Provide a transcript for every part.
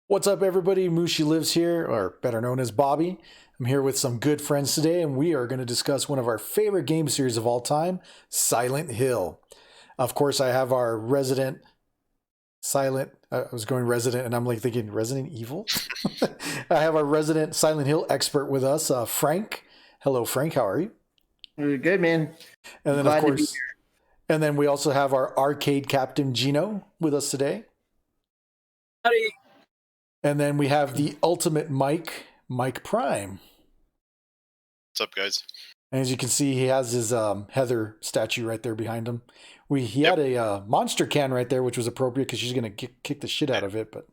What's up, everybody? Mushi Lives here, or better known as Bobby. I'm here with some good friends today, and we are going to discuss one of our favorite game series of all time, Silent Hill. Of course, I have our resident Silent, I was going resident, and I'm like thinking Resident Evil. I have our resident Silent Hill expert with us, Frank. Hello, Frank. How are you? Good, man. And then, of course, and then we also have our arcade captain, Gino, with us today. Howdy. And then we have the ultimate Mike Prime. What's up, guys? And as you can see, he has his Heather statue right there behind him. He had a monster can right there, which was appropriate because she's going to kick the shit out of it. But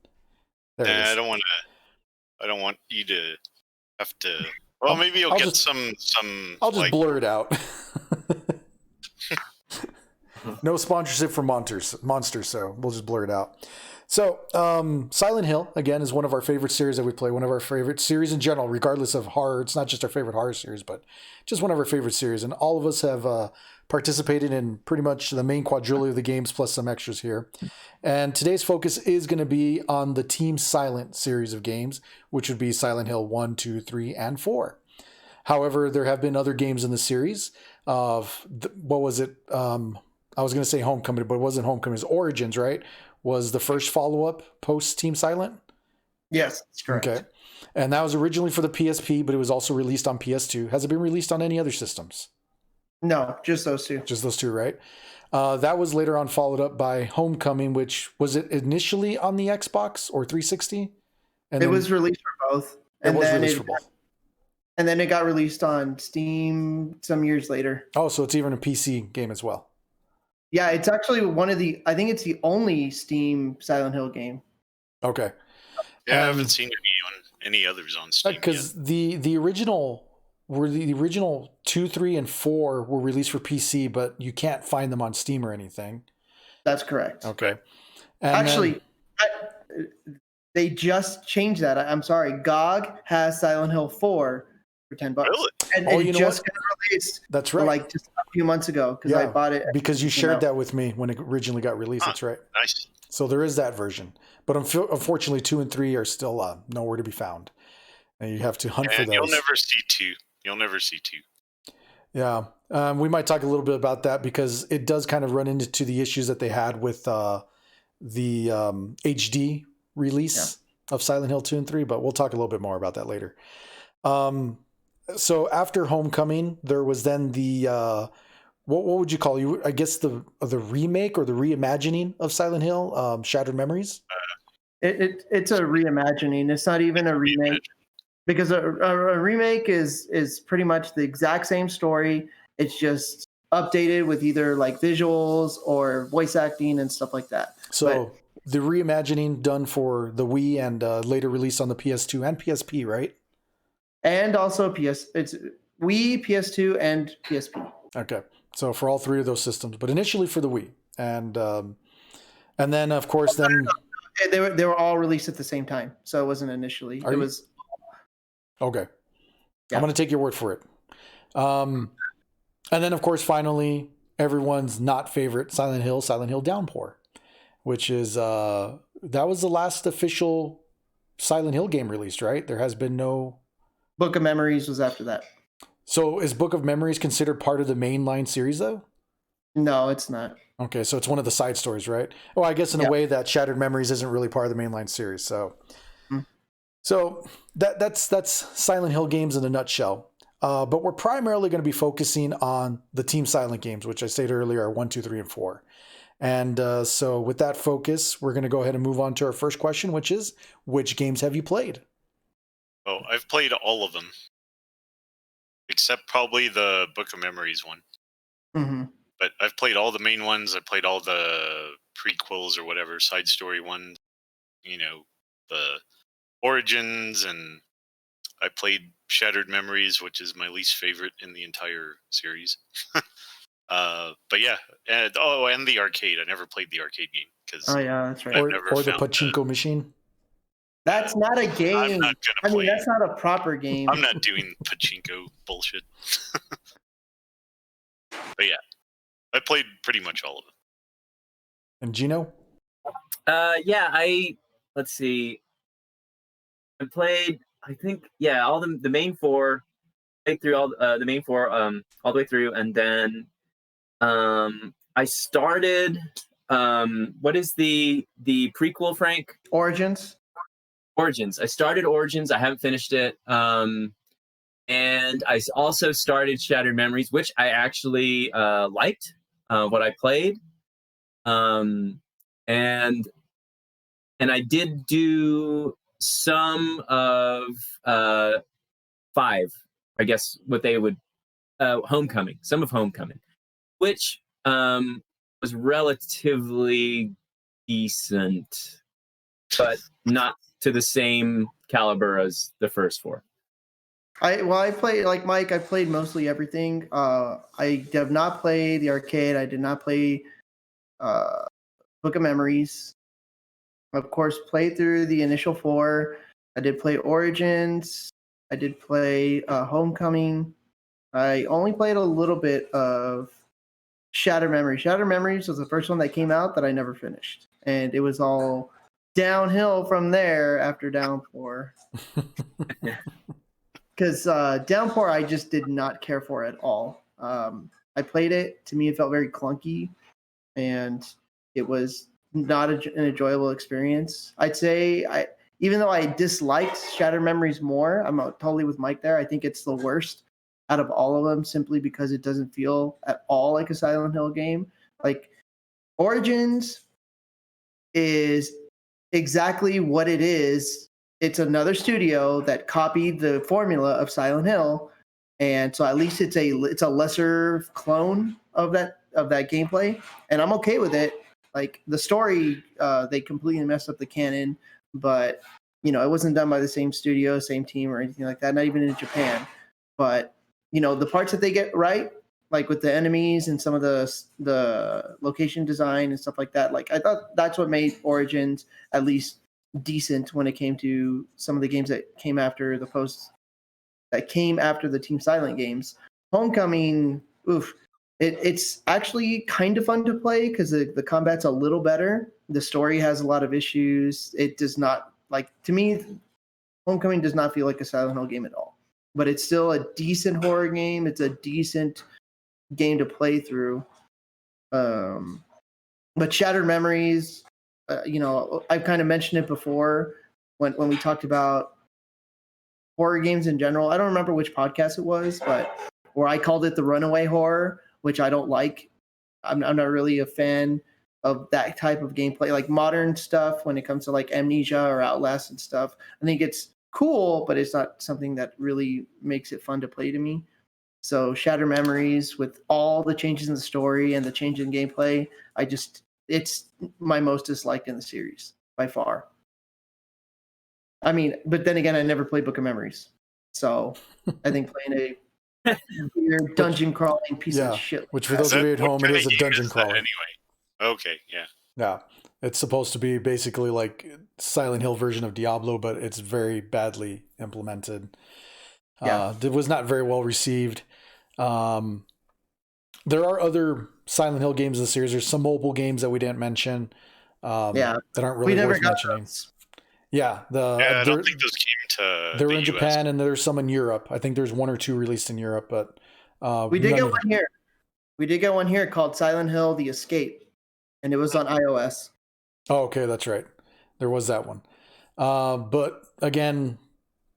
there it is. I don't want you to have to. Well, maybe I'll get some. I'll just blur it out. No sponsorship for monsters, so we'll just blur it out. So, Silent Hill, again, is one of our favorite series that we play, one of our favorite series in general, regardless of horror. It's not just our favorite horror series, but just one of our favorite series. And all of us have participated in pretty much the main quadrillion of the games, plus some extras here. And today's focus is going to be on the Team Silent series of games, which would be Silent Hill 1, 2, 3, and 4. However, there have been other games in the series of, what was it? I was going to say Homecoming, but it wasn't Homecoming. It was Origins, right? Was the first follow-up post Team Silent? Yes, that's correct. Okay. And that was originally for the PSP, but it was also released on PS2. Has it been released on any other systems? No, just those two. Just those two, right? That was later on followed up by Homecoming, which was it initially on the Xbox or 360? And it was released for both. It was released for both. And then it got released on Steam some years later. Oh, so it's even a PC game as well. Yeah, it's actually I think it's the only Steam Silent Hill game. Okay. Yeah, I haven't seen any others on Steam. Because the original 2, 3, and 4 were released for PC, but you can't find them on Steam or anything. That's correct. Okay. And actually, they just changed that. I'm sorry. GOG has Silent Hill 4 for $10. Really? And it just got released. That's right. Like just a few months ago because I bought it. Because you shared that with me when it originally got released. That's right. Nice. So there is that version. But unfortunately, 2 and 3 are still nowhere to be found. And you have to hunt for those. You'll never see 2. You'll never see 2. Yeah. We might talk a little bit about that because it does kind of run into the issues that they had with the HD release of Silent Hill 2 and 3. But we'll talk a little bit more about that later. So after Homecoming, there was then the what would you call it? I guess the remake or the reimagining of Silent Hill, Shattered Memories. It's a reimagining. It's not even a remake because a remake is pretty much the exact same story. It's just updated with either like visuals or voice acting and stuff like that. So the reimagining done for the Wii and later released on the PS2 and PSP, right? And also it's Wii, PS2, and PSP. Okay, so for all three of those systems, but initially for the Wii, and then of course they were all released at the same time, so it wasn't initially. It was okay. Yeah. I'm going to take your word for it. And then of course finally everyone's not favorite Silent Hill Downpour, which is that was the last official Silent Hill game released, right? There has been no. Book of Memories was after that. So is Book of Memories considered part of the mainline series, though? No, it's not. Okay, so it's one of the side stories, right? Well, I guess in a way that Shattered Memories isn't really part of the mainline series. So, so that's Silent Hill games in a nutshell. But we're primarily going to be focusing on the Team Silent games, which I stated earlier are 1, 2, 3, and 4. And so with that focus, we're going to go ahead and move on to our first question, which is, which games have you played? Oh, I've played all of them. Except probably the Book of Memories one. Mm-hmm. But I've played all the main ones. I played all the prequels or whatever, side story ones. You know, the Origins, and I played Shattered Memories, which is my least favorite in the entire series. But yeah, and the arcade. I never played the arcade game. That's right. Or the pachinko machine. That's not a game. I'm not gonna play that's not a proper game. I'm not doing pachinko bullshit. But yeah, I played pretty much all of them. And Gino? Let's see. I played, I think, all the main four. Played through all the main four all the way through, and then I started. What is the prequel, Frank? Origins. Origins. I started Origins. I haven't finished it. And I also started Shattered Memories, which I actually liked what I played. And I did do some of 5, I guess what they would Homecoming, some of Homecoming, which was relatively decent, but not to the same caliber as the first 4. I played, like Mike, I played mostly everything. I have not played the arcade. I did not play Book of Memories. Of course, played through the initial 4. I did play Origins. I did play Homecoming. I only played a little bit of Shattered Memories. Shattered Memories was the first one that came out that I never finished. And it was all downhill from there after Downpour. Because Downpour I just did not care for at all. I played it. To me, it felt very clunky. And it was not an enjoyable experience. I'd say, even though I disliked Shattered Memories more, I'm totally with Mike there. I think it's the worst out of all of them, simply because it doesn't feel at all like a Silent Hill game. Like, Origins is exactly what it is. It's another studio that copied the formula of Silent Hill, and so at least it's a lesser clone of that gameplay, and I'm okay with it. Like, the story, they completely messed up the canon, but it wasn't done by the same studio, same team, or anything like that. Not even in Japan. But the parts that they get right, like with the enemies and some of the location design and stuff like that. Like, I thought that's what made Origins at least decent when it came to some of the games that came after the Team Silent games. Homecoming, it's actually kind of fun to play because the combat's a little better. The story has a lot of issues. It does not, to me, Homecoming does not feel like a Silent Hill game at all. But it's still a decent horror game. It's a decent game to play through. But Shattered Memories, I've kind of mentioned it before when we talked about horror games in general. I don't remember which podcast it was, but where I called it the runaway horror, which I don't like. I'm not really a fan of that type of gameplay, like modern stuff when it comes to like Amnesia or Outlast and stuff. I think it's cool, but it's not something that really makes it fun to play to me. So Shattered Memories, with all the changes in the story and the change in gameplay, it's my most disliked in the series by far. I mean, but then again, I never played Book of Memories. So I think playing a weird dungeon crawling piece of shit. Which, for those of you at home, it is a dungeon crawler. Anyway. Okay, yeah. Yeah. It's supposed to be basically like Silent Hill version of Diablo, but it's very badly implemented. It was not very well received. There are other Silent Hill games in the series. There's some mobile games that we didn't mention that aren't really worth mentioning. Those. Yeah, I don't think those came to They're in US. Japan, and there's some in Europe. I think there's 1 or 2 released in Europe, but we did get one here. We did get one here called Silent Hill: The Escape, and it was on iOS. Oh, okay, that's right. There was that one. But again,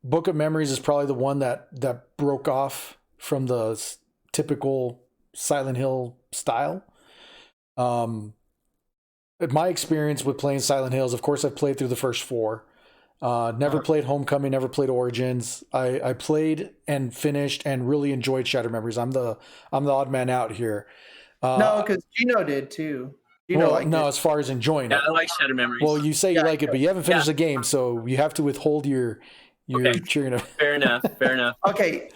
Book of Memories is probably the one that broke off from the typical Silent Hill style. My experience with playing Silent Hills, of course, I've played through the first 4. Never played Homecoming, never played Origins. I played and finished and really enjoyed Shattered Memories. I'm the odd man out here. No, because Gino did too. As far as enjoying it. I like Shattered Memories. Well, you say you like it, but you haven't finished the game, so you have to withhold your cheering. Fair enough. Okay,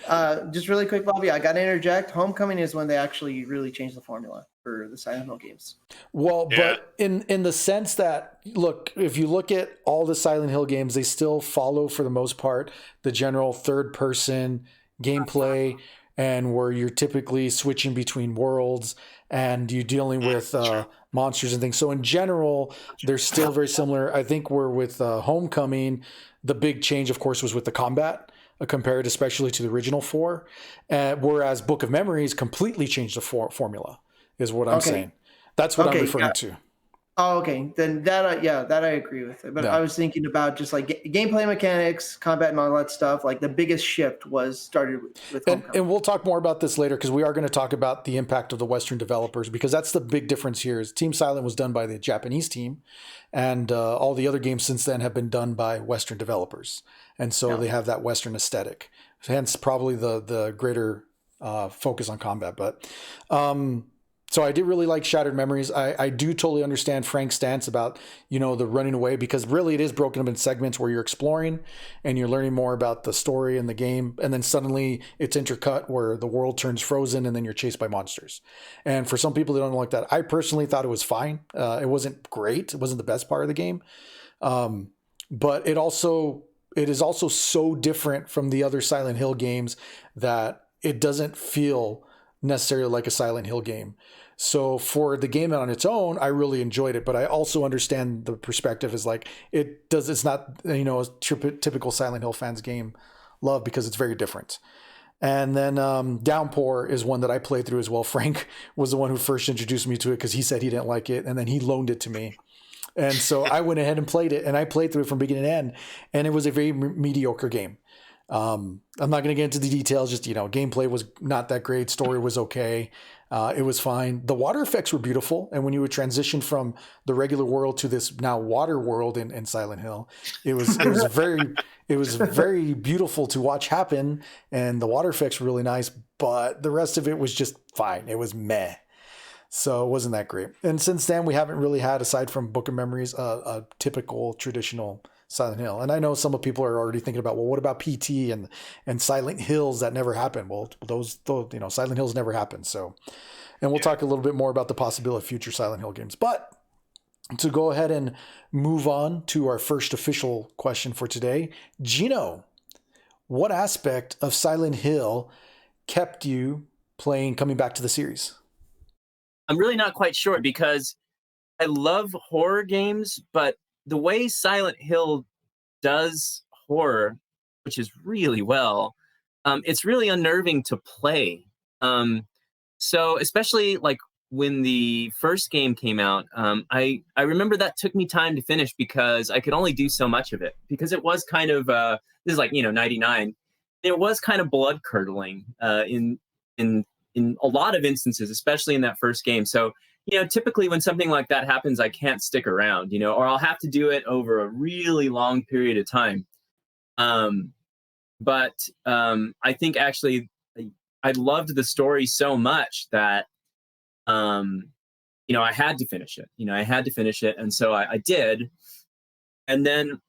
just really quick, Bobby, I got to interject. Homecoming is when they actually really changed the formula for the Silent Hill games. Well, but in the sense that, look, if you look at all the Silent Hill games, they still follow, for the most part, the general third-person gameplay. and where you're typically switching between worlds and you're dealing with monsters and things. So in general, they're still very similar. I think we're with Homecoming. The big change, of course, was with the combat, compared especially to the original 4. Whereas Book of Memories completely changed the formula, is what I'm saying. That's what I'm referring to. Oh, okay. Then that I agree with it. But I was thinking about just like gameplay mechanics, combat, and all that stuff. Like the biggest shift was started with Homecoming. And we'll talk more about this later because we are going to talk about the impact of the Western developers, because that's the big difference here. Is Team Silent was done by the Japanese team, and all the other games since then have been done by Western developers, and so they have that Western aesthetic. Hence, probably the greater focus on combat, but. So I did really like Shattered Memories. I do totally understand Frank's stance about, the running away, because really it is broken up in segments where you're exploring and you're learning more about the story and the game. And then suddenly it's intercut where the world turns frozen and then you're chased by monsters. And for some people that don't like that, I personally thought it was fine. It wasn't great. It wasn't the best part of the game. But it is also so different from the other Silent Hill games that it doesn't feel necessarily like a Silent Hill game. So for the game on its own, I really enjoyed it, but I also understand the perspective is like, it's not, a typical Silent Hill fans game love, because it's very different. And then Downpour is one that I played through as well. Frank was the one who first introduced me to it because he said he didn't like it, and then he loaned it to me. And so I went ahead and played it, and I played through it from beginning to end, and it was a very mediocre game. I'm not going to get into the details, just, gameplay was not that great. Story was okay. It was fine. The water effects were beautiful. And when you would transition from the regular world to this now water world in Silent Hill, it was very beautiful to watch happen. And the water effects were really nice, but the rest of it was just fine. It was meh. So it wasn't that great. And since then, we haven't really had, aside from Book of Memories, a typical traditional Silent Hill. And I know some of people are already thinking about, well, what about PT and Silent Hills that never happened? Well, those Silent Hills never happened. So, and we'll talk a little bit more about the possibility of future Silent Hill games. But to go ahead and move on to our first official question for today, Gino, what aspect of Silent Hill kept you coming back to the series? I'm really not quite sure, because I love horror games, but the way Silent Hill does horror, which is really well, it's really unnerving to play. So especially like when the first game came out, I remember that took me time to finish because I could only do so much of it, because it was kind of this is like 99. It was kind of blood curdling in a lot of instances, especially in that first game. So typically when something like that happens, I can't stick around, or I'll have to do it over a really long period of time. But I think actually I loved the story so much that, I had to finish it. I had to finish it. And so I did. And then,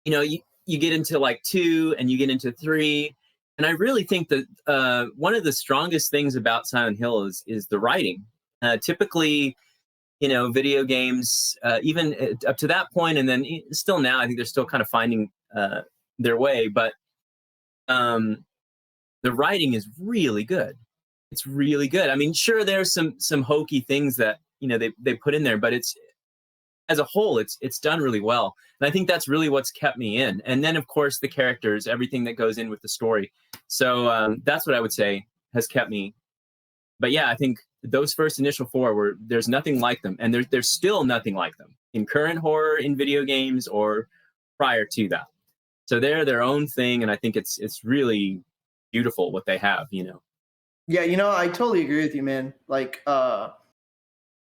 you get into like 2 and you get into 3. And I really think that one of the strongest things about Silent Hill is the writing. Typically, video games, even up to that point, and then still now, I think they're still kind of finding their way. But the writing is really good. It's really good. I mean, sure, there's some hokey things that they put in there, but it's as a whole, it's done really well. And I think that's really what's kept me in. And then, of course, the characters, everything that goes in with the story. So that's what I would say has kept me. But yeah, I think those first initial 4 there's nothing like them, and there's still nothing like them in current horror in video games or prior to that. So they're their own thing, and I think it's really beautiful what they have. Yeah, I totally agree with you, man. Like,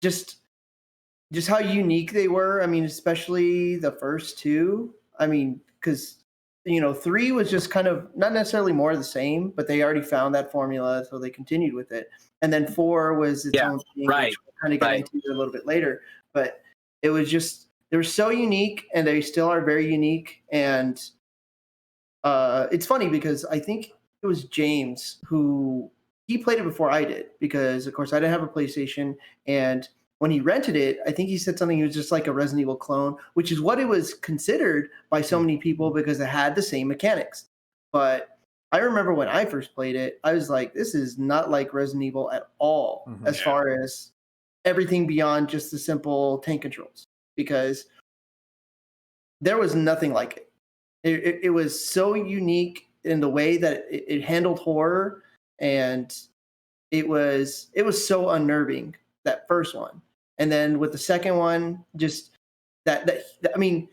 just how unique they were. I mean, especially the first 2. I mean, because 3 was just kind of not necessarily more of the same, but they already found that formula, so they continued with it. And then 4 was its own thing, which we'll kind of get into a little bit later. But it was just, they were so unique, and they still are very unique. And it's funny because I think it was James who he played it before I did, because of course I didn't have a PlayStation, and when he rented it, I think he said something, it was just like a Resident Evil clone, which is what it was considered by so many people because it had the same mechanics. But I remember when I first played it, I was like, this is not like Resident Evil at all, as far as everything beyond just the simple tank controls, because there was nothing like it. It was so unique in the way that it handled horror, and it was so unnerving, that first one. And then with the second one, just that I mean,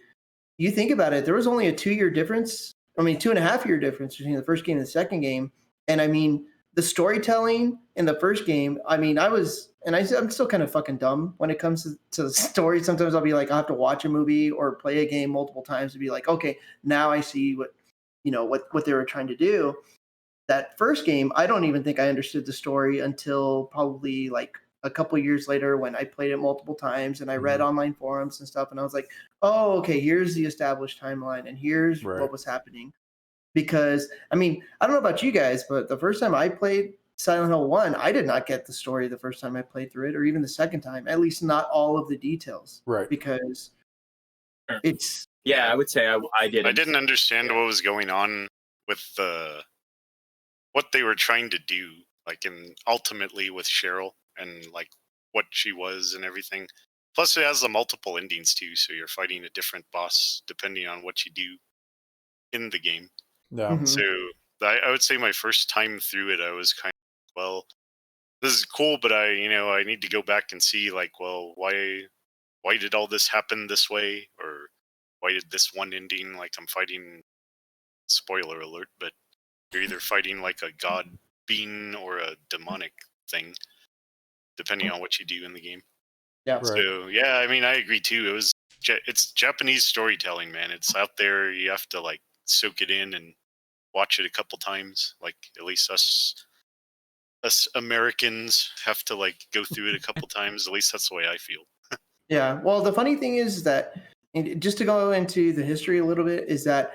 you think about it, there was only a 2-year difference. I mean, 2.5-year difference between the first game and the second game. And I mean, the storytelling in the first game, I mean, I'm still kind of fucking dumb when it comes to the story. Sometimes I'll be like, I'll have to watch a movie or play a game multiple times to be like, okay, now I see what they were trying to do. That first game, I don't even think I understood the story until probably like a couple years later when I played it multiple times and I read online forums and stuff. And I was like, oh, okay, here's the established timeline and here's what was happening. Because, I mean, I don't know about you guys, but the first time I played Silent Hill 1, I did not get the story the first time I played through it, or even the second time, at least not all of the details. Right. Because it's... Yeah, I would say I didn't. I didn't understand what was going on with what they were trying to do, like, ultimately with Cheryl and, like, what she was and everything. Plus, it has the multiple endings, too, so you're fighting a different boss depending on what you do in the game. Yeah. So I would say my first time through it, I was kind of, well, this is cool, but I need to go back and see, like, well, why did all this happen this way? Or why did this one ending, like, I'm fighting, spoiler alert, but you're either fighting like a god being or a demonic thing, depending on what you do in the game. Yeah. Right. So, yeah, I mean, I agree, too. It's Japanese storytelling, man. It's out there. You have to, like, soak it in and watch it a couple times. Like, at least us Americans have to, like, go through it a couple times. At least that's the way I feel. Yeah. Well, the funny thing is that, just to go into the history a little bit, is that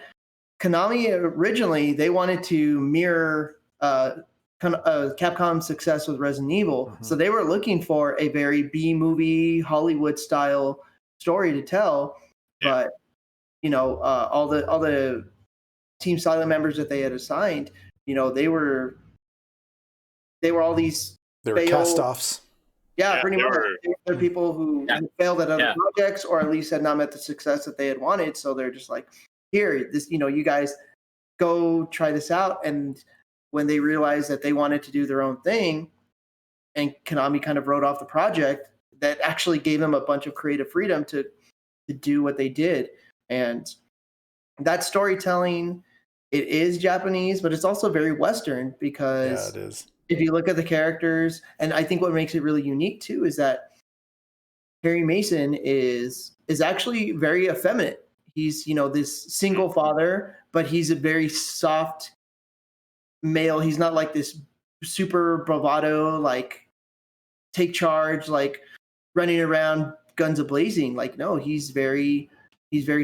Konami originally, they wanted to mirror Capcom's success with Resident Evil. So they were looking for a very B-movie, Hollywood-style story to tell. Yeah. But, all the Team Silent members that they had assigned, they were all these... They were cast-offs. Yeah, pretty much. They're people who failed at other projects, or at least had not met the success that they had wanted. So they're just like, here, this, you guys go try this out. And when they realized that they wanted to do their own thing, and Konami kind of wrote off the project, that actually gave them a bunch of creative freedom to do what they did. And that storytelling, it is Japanese, but it's also very Western, because it is. If you look at the characters, and I think what makes it really unique too is that Harry Mason is actually very effeminate. He's, this single father, but he's a very soft male. He's not like this super bravado, like take charge, like running around guns a-blazing. Like, no, he's very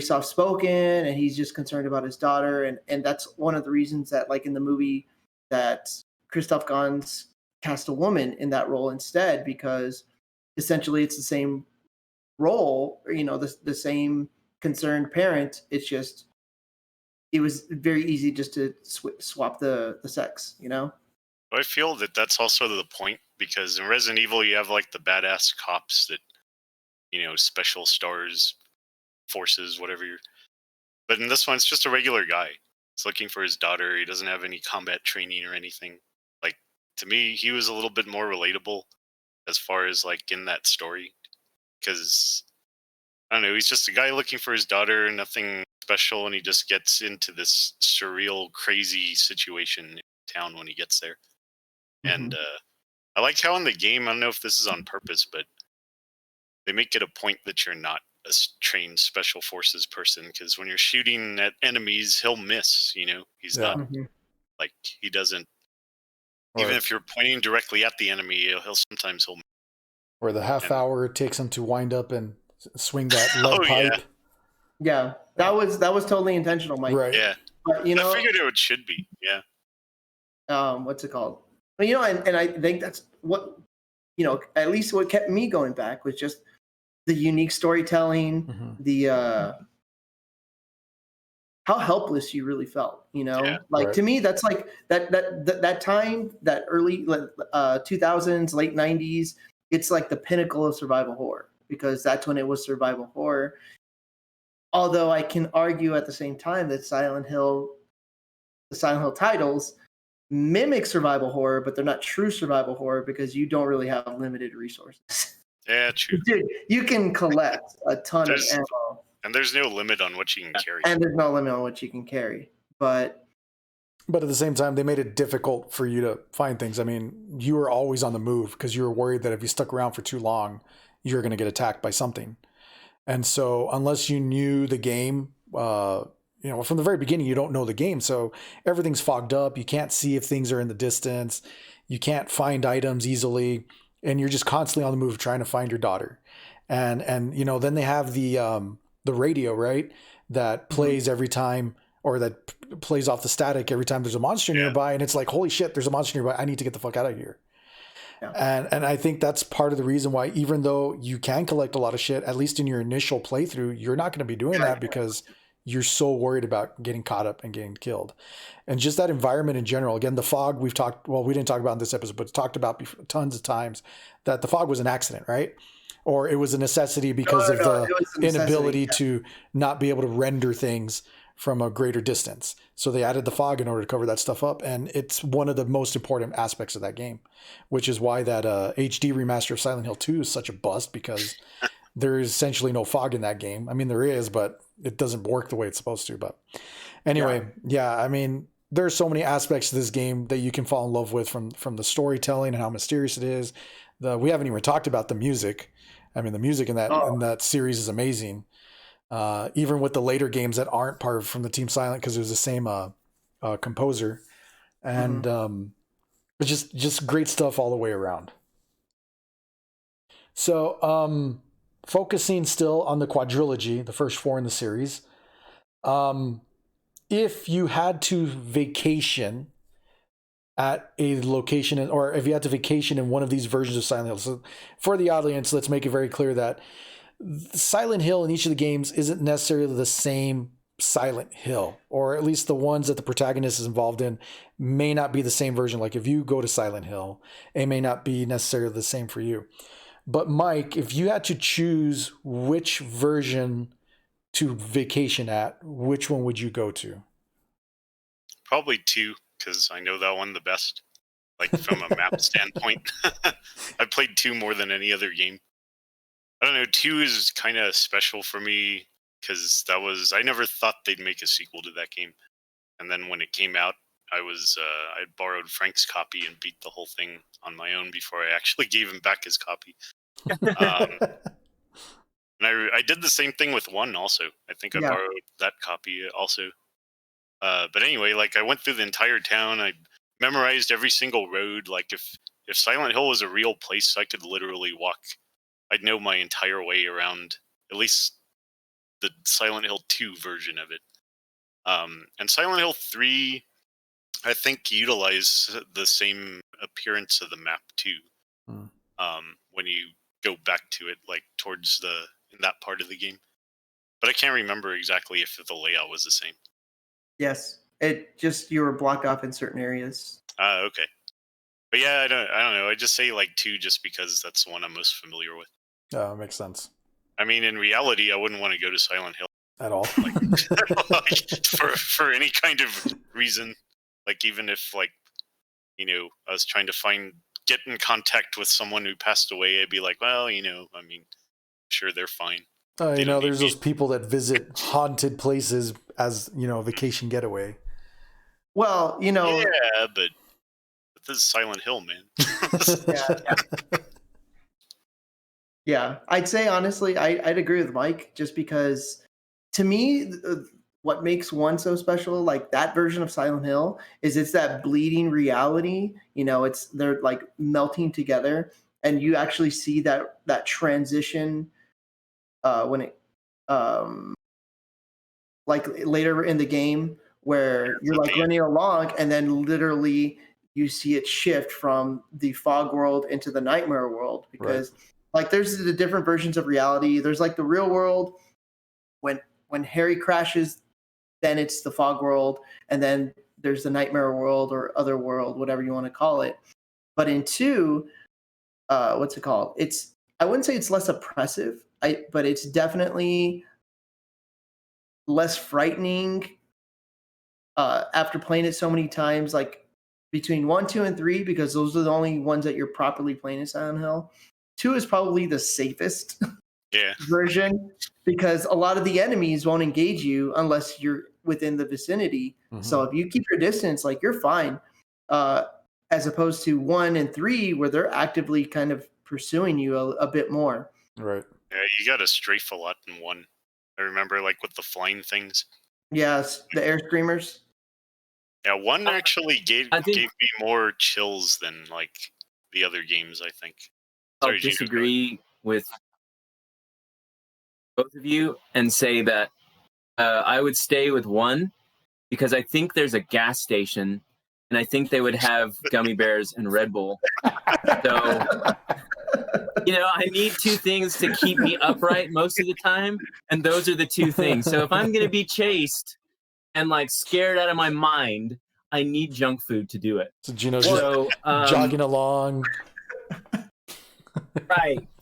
soft spoken, and he's just concerned about his daughter. And that's one of the reasons that, like, in the movie, that Christoph Gans cast a woman in that role instead, because essentially it's the same role, the same concerned parent. It's just, it was very easy just to swap the sex, I feel that that's also the point, because in Resident Evil you have, like, the badass cops that, special stars, forces, whatever but in this one it's just a regular guy. He's looking for his daughter. He doesn't have any combat training or anything. Like, to me, he was a little bit more relatable as far as, like, in that story, because I don't know, he's just a guy looking for his daughter, nothing special, and he just gets into this surreal, crazy situation in town when he gets there. And I like how in the game, I don't know if this is on purpose, but they make it a point that you're not a trained special forces person, because when you're shooting at enemies, he'll miss. He's not like, he doesn't. Even if you're pointing directly at the enemy, he'll sometimes miss. Or the half hour it takes him to wind up and swing that lead pipe. Yeah, that was totally intentional, Mike. Right. Yeah. But, I figured it should be. Yeah. What's it called? But, and I think that's what, at least what kept me going back was just the unique storytelling, the how helpless you really felt, you know? Yeah, like right. to me, that's like that time, that early 2000s, late 90s, it's like the pinnacle of survival horror, because that's when it was survival horror. Although I can argue at the same time that the Silent Hill titles mimic survival horror, but they're not true survival horror because you don't really have limited resources. Yeah, true. Dude, you can collect a ton There's- of ammo, And there's no limit on what you can carry. and there's no limit on what you can carry. But But at the same time, they made it difficult for you to find things. I mean, you were always on the move because you were worried that if you stuck around for too long, you're going to get attacked by something. And so unless you knew the game, from the very beginning, you don't know the game. So everything's fogged up. You can't see if things are in the distance. You can't find items easily. And you're just constantly on the move trying to find your daughter. And then they have the radio, right? That plays every time, or that plays off the static every time there's a monster nearby. And it's like, holy shit, there's a monster nearby. I need to get the fuck out of here. Yeah. And I think that's part of the reason why, even though you can collect a lot of shit, at least in your initial playthrough, you're not going to be doing that because you're so worried about getting caught up and getting killed. And just that environment in general. Again, the fog, we didn't talk about in this episode, but talked about tons of times that the fog was an accident, right? Or it was a necessity because of the inability to not be able to render things from a greater distance. So they added the fog in order to cover that stuff up. And it's one of the most important aspects of that game, which is why that HD remaster of Silent Hill 2 is such a bust, because there is essentially no fog in that game. I mean, there is, but it doesn't work the way it's supposed to. But anyway, I mean, there's so many aspects to this game that you can fall in love with, from the storytelling and how mysterious it is. We haven't even talked about the music. I mean, the music in that series is amazing. Even with the later games that aren't from the Team Silent, because it was the same composer, and it's just great stuff all the way around. So, focusing still on the quadrilogy, the first 4 in the series, if you had to vacation at a location, or if you had to vacation in one of these versions of Silent Hill. So for the audience, let's make it very clear that Silent Hill in each of the games isn't necessarily the same Silent Hill, or at least the ones that the protagonist is involved in may not be the same version. Like if you go to Silent Hill, it may not be necessarily the same for you. But Mike, if you had to choose which version to vacation at, which one would you go to? Probably 2, because I know that one the best. Like from a map standpoint, I played 2 more than any other game. I don't know. 2 is kind of special for me because I never thought they'd make a sequel to that game, and then when it came out, I borrowed Frank's copy and beat the whole thing on my own before I actually gave him back his copy. And I did the same thing with 1 also. I think I borrowed that copy also. But anyway, like I went through the entire town. I memorized every single road. Like if Silent Hill was a real place, I could literally walk. I'd know my entire way around, at least the Silent Hill 2 version of it. And Silent Hill 3, I think, utilized the same appearance of the map too. When you go back to it, like towards in that part of the game. But I can't remember exactly if the layout was the same. Yes, you were blocked off in certain areas. Okay. But yeah, I don't know. I just say like 2 just because that's the one I'm most familiar with. Oh, makes sense. I mean, in reality, I wouldn't want to go to Silent Hill at all. for any kind of reason. Like even if I was trying to get in contact with someone who passed away, I'd be like, well, I mean, sure, they're fine. There's those people that visit haunted places as, a vacation getaway. Well, Yeah, but this is Silent Hill, man. Yeah, I'd say honestly, I'd agree with Mike, just because to me, what makes 1 so special, like that version of Silent Hill, is it's that bleeding reality. They're like melting together, and you actually see that transition when it like later in the game, where you're like running along, and then literally you see it shift from the fog world into the nightmare world, because like there's the different versions of reality. There's like the real world when Harry crashes then it's the fog world, and then there's the nightmare world or other world, whatever you want to call it. But in 2, what's it called? I wouldn't say it's less oppressive, but it's definitely less frightening after playing it so many times, like between 1, 2, and 3, because those are the only ones that you're properly playing in Silent Hill. 2 is probably the safest version, because a lot of the enemies won't engage you unless you're within the vicinity. Mm-hmm. So if you keep your distance, like, you're fine. As opposed to 1 and 3, where they're actively kind of pursuing you a bit more. Right. Yeah, you got to strafe a lot in 1. I remember, like, with the flying things. Yes, the air screamers. Yeah, 1 actually gave me more chills than, like, the other games, I think. I'll disagree with both of you and say that I would stay with 1, because I think there's a gas station, and I think they would have gummy bears and Red Bull. So, I need 2 things to keep me upright most of the time, and those are the 2 things. So if I'm going to be chased and, like, scared out of my mind, I need junk food to do it. So Gino's jogging along.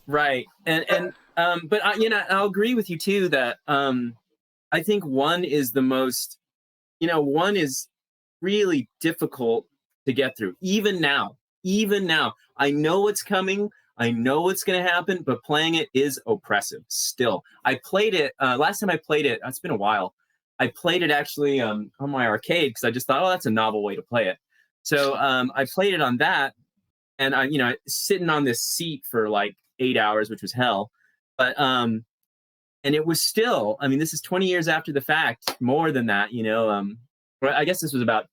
Right. And but I'll agree with you too that I think 1 is the most, 1 is really difficult to get through. Even now, I know what's coming. I know what's going to happen, but playing it is oppressive still. I played it, last time I played it, it's been a while. I played it actually on my arcade, because I just thought, that's a novel way to play it. So I played it on that, and I sitting on this seat for like 8 hours, which was hell. But and it was still, this is 20 years after the fact, more than that, I guess this was about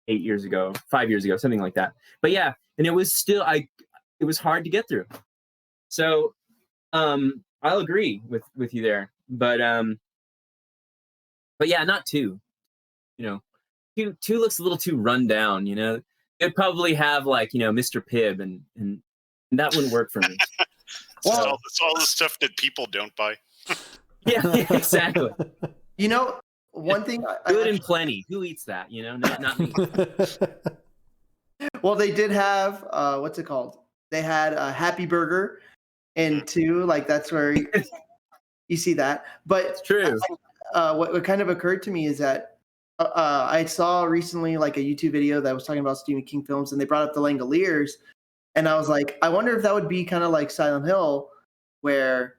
8 years ago, 5 years ago, something like that. But yeah, and it was still, it was hard to get through. So I'll agree with you there. But yeah, not 2. 2 looks a little too run down. It'd probably have, like, Mr. Pibb, and that wouldn't work for me. Well, it's all the stuff that people don't buy. Yeah, exactly. One thing good and plenty. Who eats that? Not me. Well, they did have what's it called? They had a Happy Burger in 2. Like, that's where you see that. But it's true. What kind of occurred to me is that I saw recently, like, a YouTube video that was talking about Stephen King films, and they brought up the Langoliers, and I was like, I wonder if that would be kind of like Silent Hill, where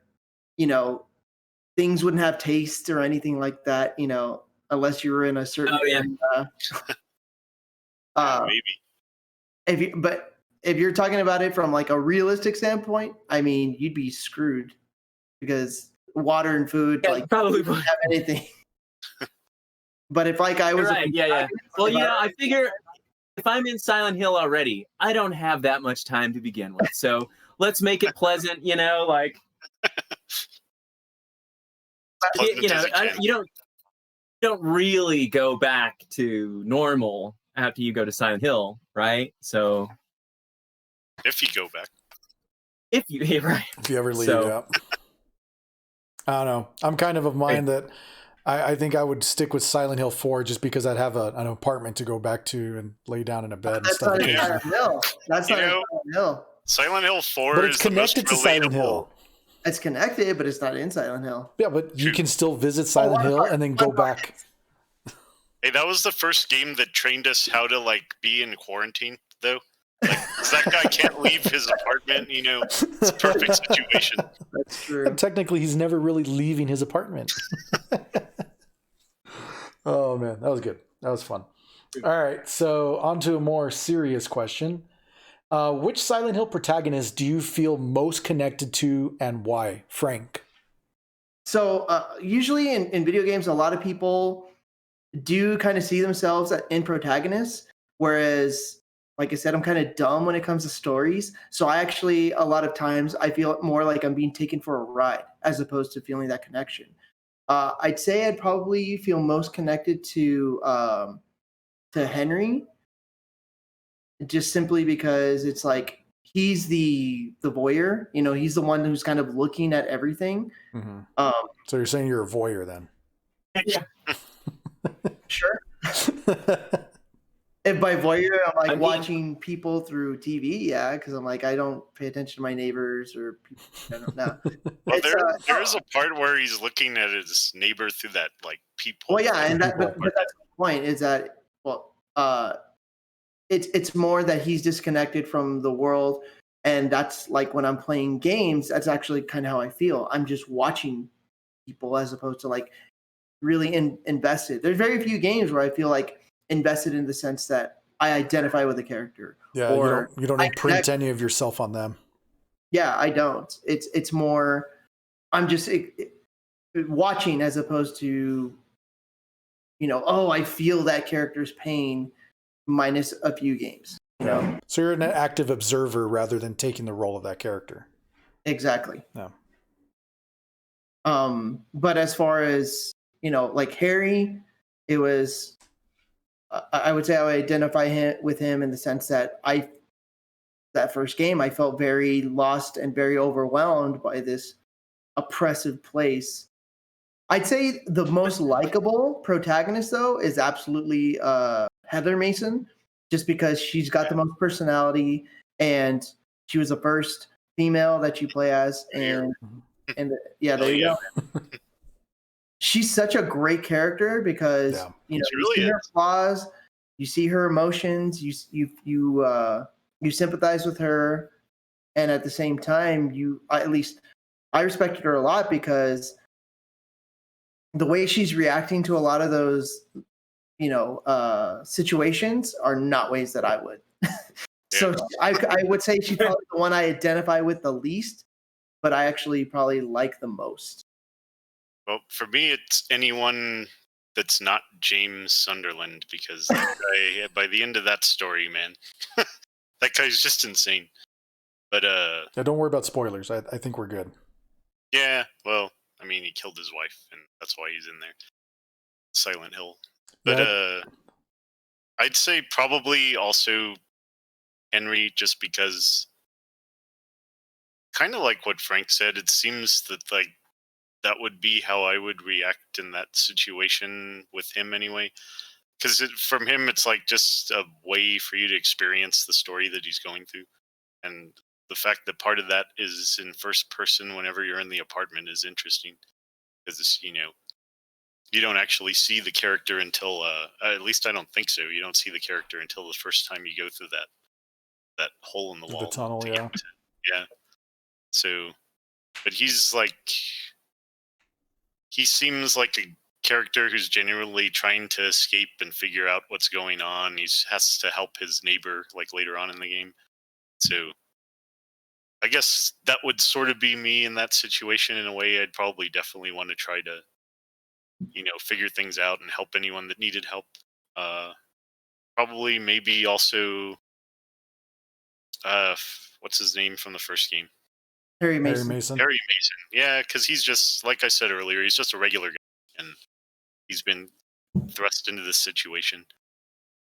things wouldn't have taste or anything like that, unless you were in a certain maybe. If you're talking about it from, like, a realistic standpoint, you'd be screwed, because water and food probably wouldn't have anything. But if, like, I was right, yeah. Well, I figure if I'm in Silent Hill already, I don't have that much time to begin with. So let's make it pleasant, like you don't really go back to normal after you go to Silent Hill, right? So if you go back, if you ever leave, I don't know. I'm kind of mind that I think I would stick with Silent Hill 4, just because I'd have an apartment to go back to and lay down in a bed and stuff. That's not Silent Hill. Silent Hill 4 but it's connected to Silent Hill. It's connected, but it's not in Silent Hill. Yeah, but you can still visit Silent Hill and then go back. Hey, that was the first game that trained us how to, like, be in quarantine, though. Like, 'cause that guy can't leave his apartment, it's a perfect situation. That's true. And technically, he's never really leaving his apartment. Oh, man, that was good. That was fun. All right, so on to a more serious question. Which Silent Hill protagonist do you feel most connected to, and why? Frank. So usually in video games, a lot of people do kind of see themselves in protagonists, whereas, like I said, I'm kind of dumb when it comes to stories. So I actually, a lot of times, I feel more like I'm being taken for a ride as opposed to feeling that connection. I'd say I'd probably feel most connected to Henry, just simply because it's like he's the voyeur. He's the one who's kind of looking at everything. Mm-hmm. So you're saying you're a voyeur then? Yeah. Sure. If by voyeur I'm like I mean- watching people through TV, yeah, because I'm like I don't pay attention to my neighbors or people. I don't know. Well, It's, there is a part where he's looking at his neighbor through that like peephole. Well, yeah, and that, People. but that's the point is that it's more that he's disconnected from the world, and that's like when I'm playing games. That's actually kind of how I feel. I'm just watching people as opposed to like really invested. There's very few games where I feel like invested in the sense that I identify with a character. Yeah, or you don't I imprint connect- any of yourself on them. Yeah, I don't. It's more I'm just watching as opposed to oh, I feel that character's pain minus a few games. So you're an active observer rather than taking the role of that character. Exactly. No. But as far as like Harry, it was I would say I would identify with him in the sense that that first game I felt very lost and very overwhelmed by this oppressive place. I'd say the most likable protagonist though is absolutely Heather Mason, just because she's got the most personality and she was the first female that you play as, and yeah, there you go. She's such a great character because you really see her flaws, you see her emotions, you sympathize with her, and at the same time, at least I respected her a lot because the way she's reacting to a lot of those situations are not ways that I would. So I would say she's probably the one I identify with the least, but I actually probably like the most. Well, for me, it's anyone that's not James Sunderland, because that guy, by the end of that story, man, that guy's just insane. But yeah, don't worry about spoilers. I think we're good. Yeah, well, I mean, he killed his wife, and that's why he's in there. Silent Hill. But I'd say probably also Henry, just because, kind of like what Frank said, it seems that like that would be how I would react in that situation with him anyway. Because from him, it's like just a way for you to experience the story that he's going through. And the fact that part of that is in first person whenever you're in the apartment is interesting. Because, you don't actually see the character until, at least I don't think so. You don't see the character until the first time you go through that hole in the wall. The tunnel, yeah. Yeah. So, but he's like, he seems like a character who's genuinely trying to escape and figure out what's going on. He has to help his neighbor, like later on in the game. So I guess that would sort of be me in that situation in a way. I'd probably definitely want to try to, figure things out and help anyone that needed help. Probably maybe also, what's his name from the first game? Harry Mason. Harry Mason. Yeah, because he's just, like I said earlier, he's just a regular guy, and he's been thrust into this situation.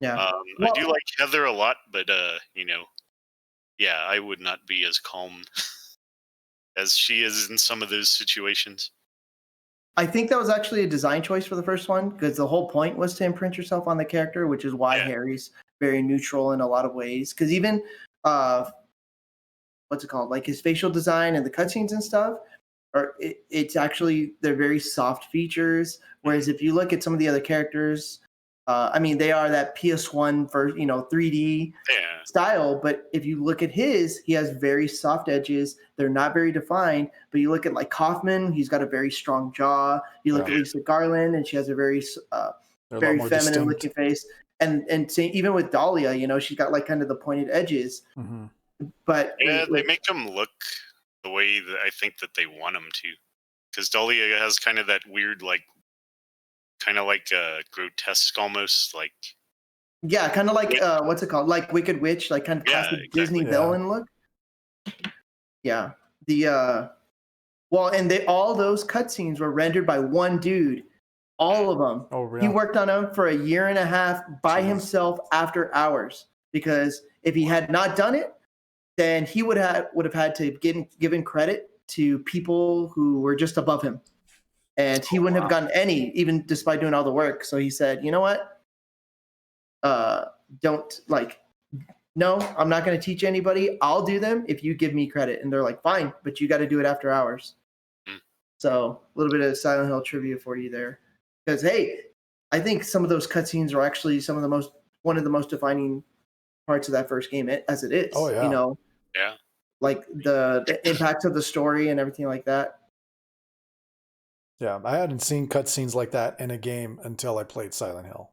Yeah. I do like Heather a lot, but yeah, I would not be as calm as she is in some of those situations. I think that was actually a design choice for the first one, because the whole point was to imprint yourself on the character, which is why Harry's very neutral in a lot of ways. Because even what's it called, like his facial design and the cutscenes and stuff, it's actually, they're very soft features. Whereas if you look at some of the other characters, they are that PS1 for 3D style. But if you look at he has very soft edges. They're not very defined. But you look at like Kaufman, he's got a very strong jaw. You look at Lisa Garland, and she has a very feminine looking face. And say, even with Dahlia, she's got like kind of the pointed edges. Mm-hmm. But they make them look the way that I think that they want them to. Because Dahlia has kind of that weird, kind of like grotesque almost, like kind of like what's it called, like Wicked Witch, like kind of classic Disney villain look. Yeah, all those cutscenes were rendered by one dude, all of them. Oh, really? He worked on them for 1.5 years by himself after hours, because if he had not done it, then he would have had to given credit to people who were just above him. and he wouldn't have gotten any, even despite doing all the work. So he said, you know what? Don't like, no, I'm not going to teach anybody. I'll do them if you give me credit. And they're like, fine, but you got to do it after hours. So a little bit of Silent Hill trivia for you there. Because, hey, I think some of those cutscenes are actually one of the most defining parts of that first game as it is. Oh, yeah. You know? Yeah. Like the impact of the story and everything like that. Yeah, I hadn't seen cutscenes like that in a game until I played Silent Hill.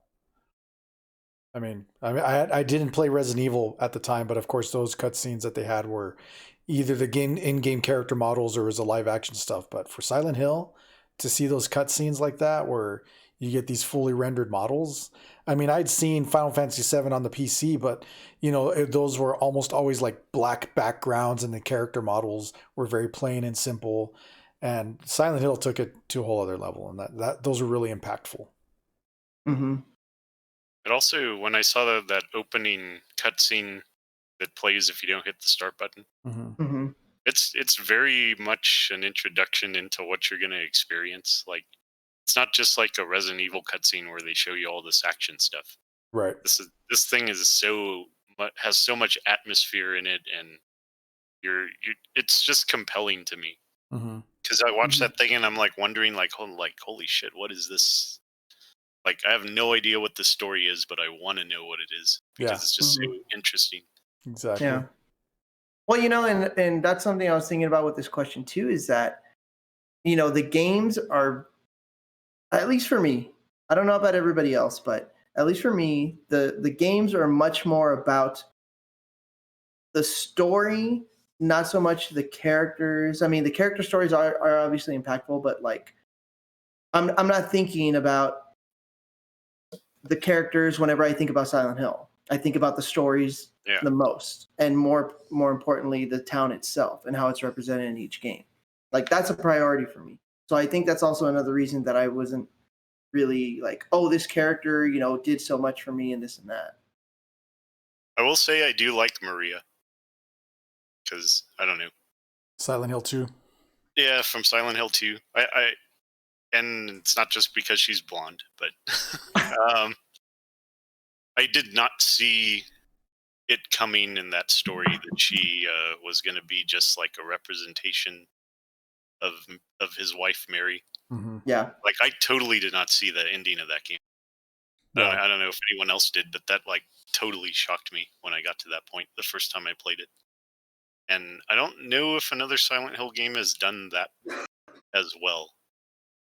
I mean, I didn't play Resident Evil at the time, but of course those cutscenes that they had were either the in-game character models or it was a live action stuff. But for Silent Hill, to see those cutscenes like that where you get these fully rendered models. I mean, I'd seen Final Fantasy VII on the PC, but those were almost always like black backgrounds and the character models were very plain and simple. And Silent Hill took it to a whole other level, and that those were really impactful. Mm-hmm. But also, when I saw that opening cutscene that plays if you don't hit the start button, Mm-hmm. it's very much an introduction into what you're going to experience. Like, it's not just like a Resident Evil cutscene where they show you all this action stuff. Right. This thing has so much atmosphere in it, and it's just compelling to me. Because I watched that thing and I'm like wondering, like holy shit, what is this? Like, I have no idea what the story is, but I want to know what it is because it's just so interesting. Exactly. Yeah. Well, and that's something I was thinking about with this question too, is that, the games are, at least for me, I don't know about everybody else, but at least for me, the games are much more about the story, not so much the characters. I mean, the character stories are obviously impactful, but like, I'm not thinking about the characters whenever I think about Silent Hill. I think about the stories the most, and more importantly, the town itself and how it's represented in each game. Like, that's a priority for me. So I think that's also another reason that I wasn't really like, oh, this character, did so much for me and this and that. I will say I do like Maria. Because, I don't know. Silent Hill 2. Yeah, from Silent Hill 2. And it's not just because she's blonde, but I did not see it coming in that story that she was going to be just like a representation of his wife, Mary. Mm-hmm. Yeah. Like, I totally did not see the ending of that game. Yeah. I don't know if anyone else did, but that like totally shocked me when I got to that point the first time I played it. And I don't know if another Silent Hill game has done that as well.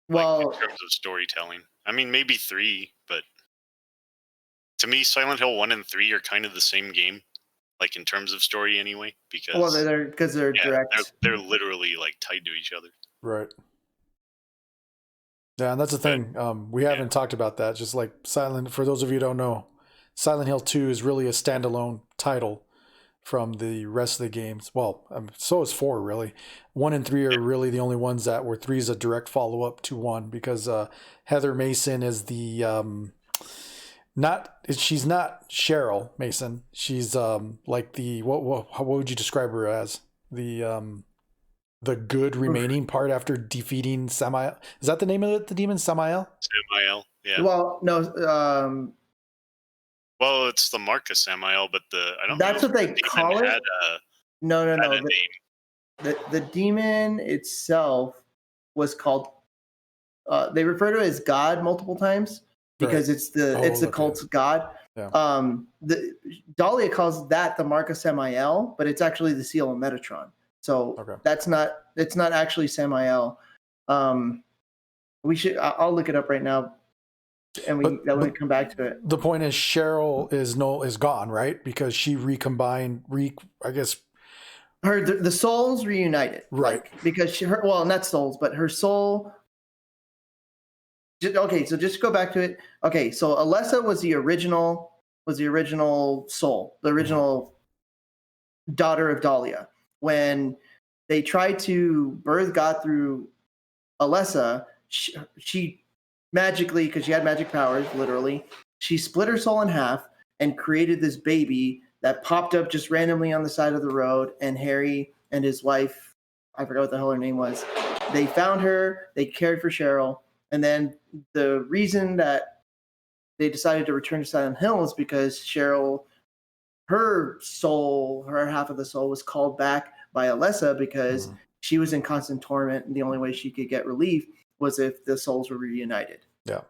Well, like, in terms of storytelling. I mean, maybe 3, but to me, Silent Hill 1 and 3 are kind of the same game, like in terms of story anyway. Because they're direct. They're literally like tied to each other. Right. Yeah, and that's the thing. We haven't talked about that. Just like for those of you who don't know, Silent Hill 2 is really a standalone title from the rest of the games. Well, so is 4, really. 1 and 3 are really the only ones that were 3 is a direct follow-up to 1 because Heather Mason is the she's not Cheryl Mason. She's like the what would you describe her as? The good remaining part after defeating Samael. Is that the name of it? The demon Samael? Samael, yeah. Well, no. Well, it's the Mark of Samael, but I don't. That's know what they call it. No. The demon itself was called. They refer to it as God multiple times because it's the cult's God. Yeah. Dahlia calls that the Mark of Samael, but it's actually the seal of Metatron. So it's not actually Samael. I'll look it up right now, and we can come back to it. The point is Cheryl is gone, right? Because she recombined. I guess the souls reunited, right? Like, because not souls, but her soul. Okay, so just go back to it. Okay, so Alessa was the original soul, the original daughter of Dahlia. When they tried to birth God through Alessa, she magically, because she had magic powers, literally, she split her soul in half and created this baby that popped up just randomly on the side of the road. And Harry and his wife, I forgot what the hell her name was, they found her, they cared for Cheryl, and then the reason that they decided to return to Silent Hill is because Cheryl, her soul, her half of the soul, was called back by Alessa because she was in constant torment, and the only way she could get relief was if the souls were reunited. Yeah.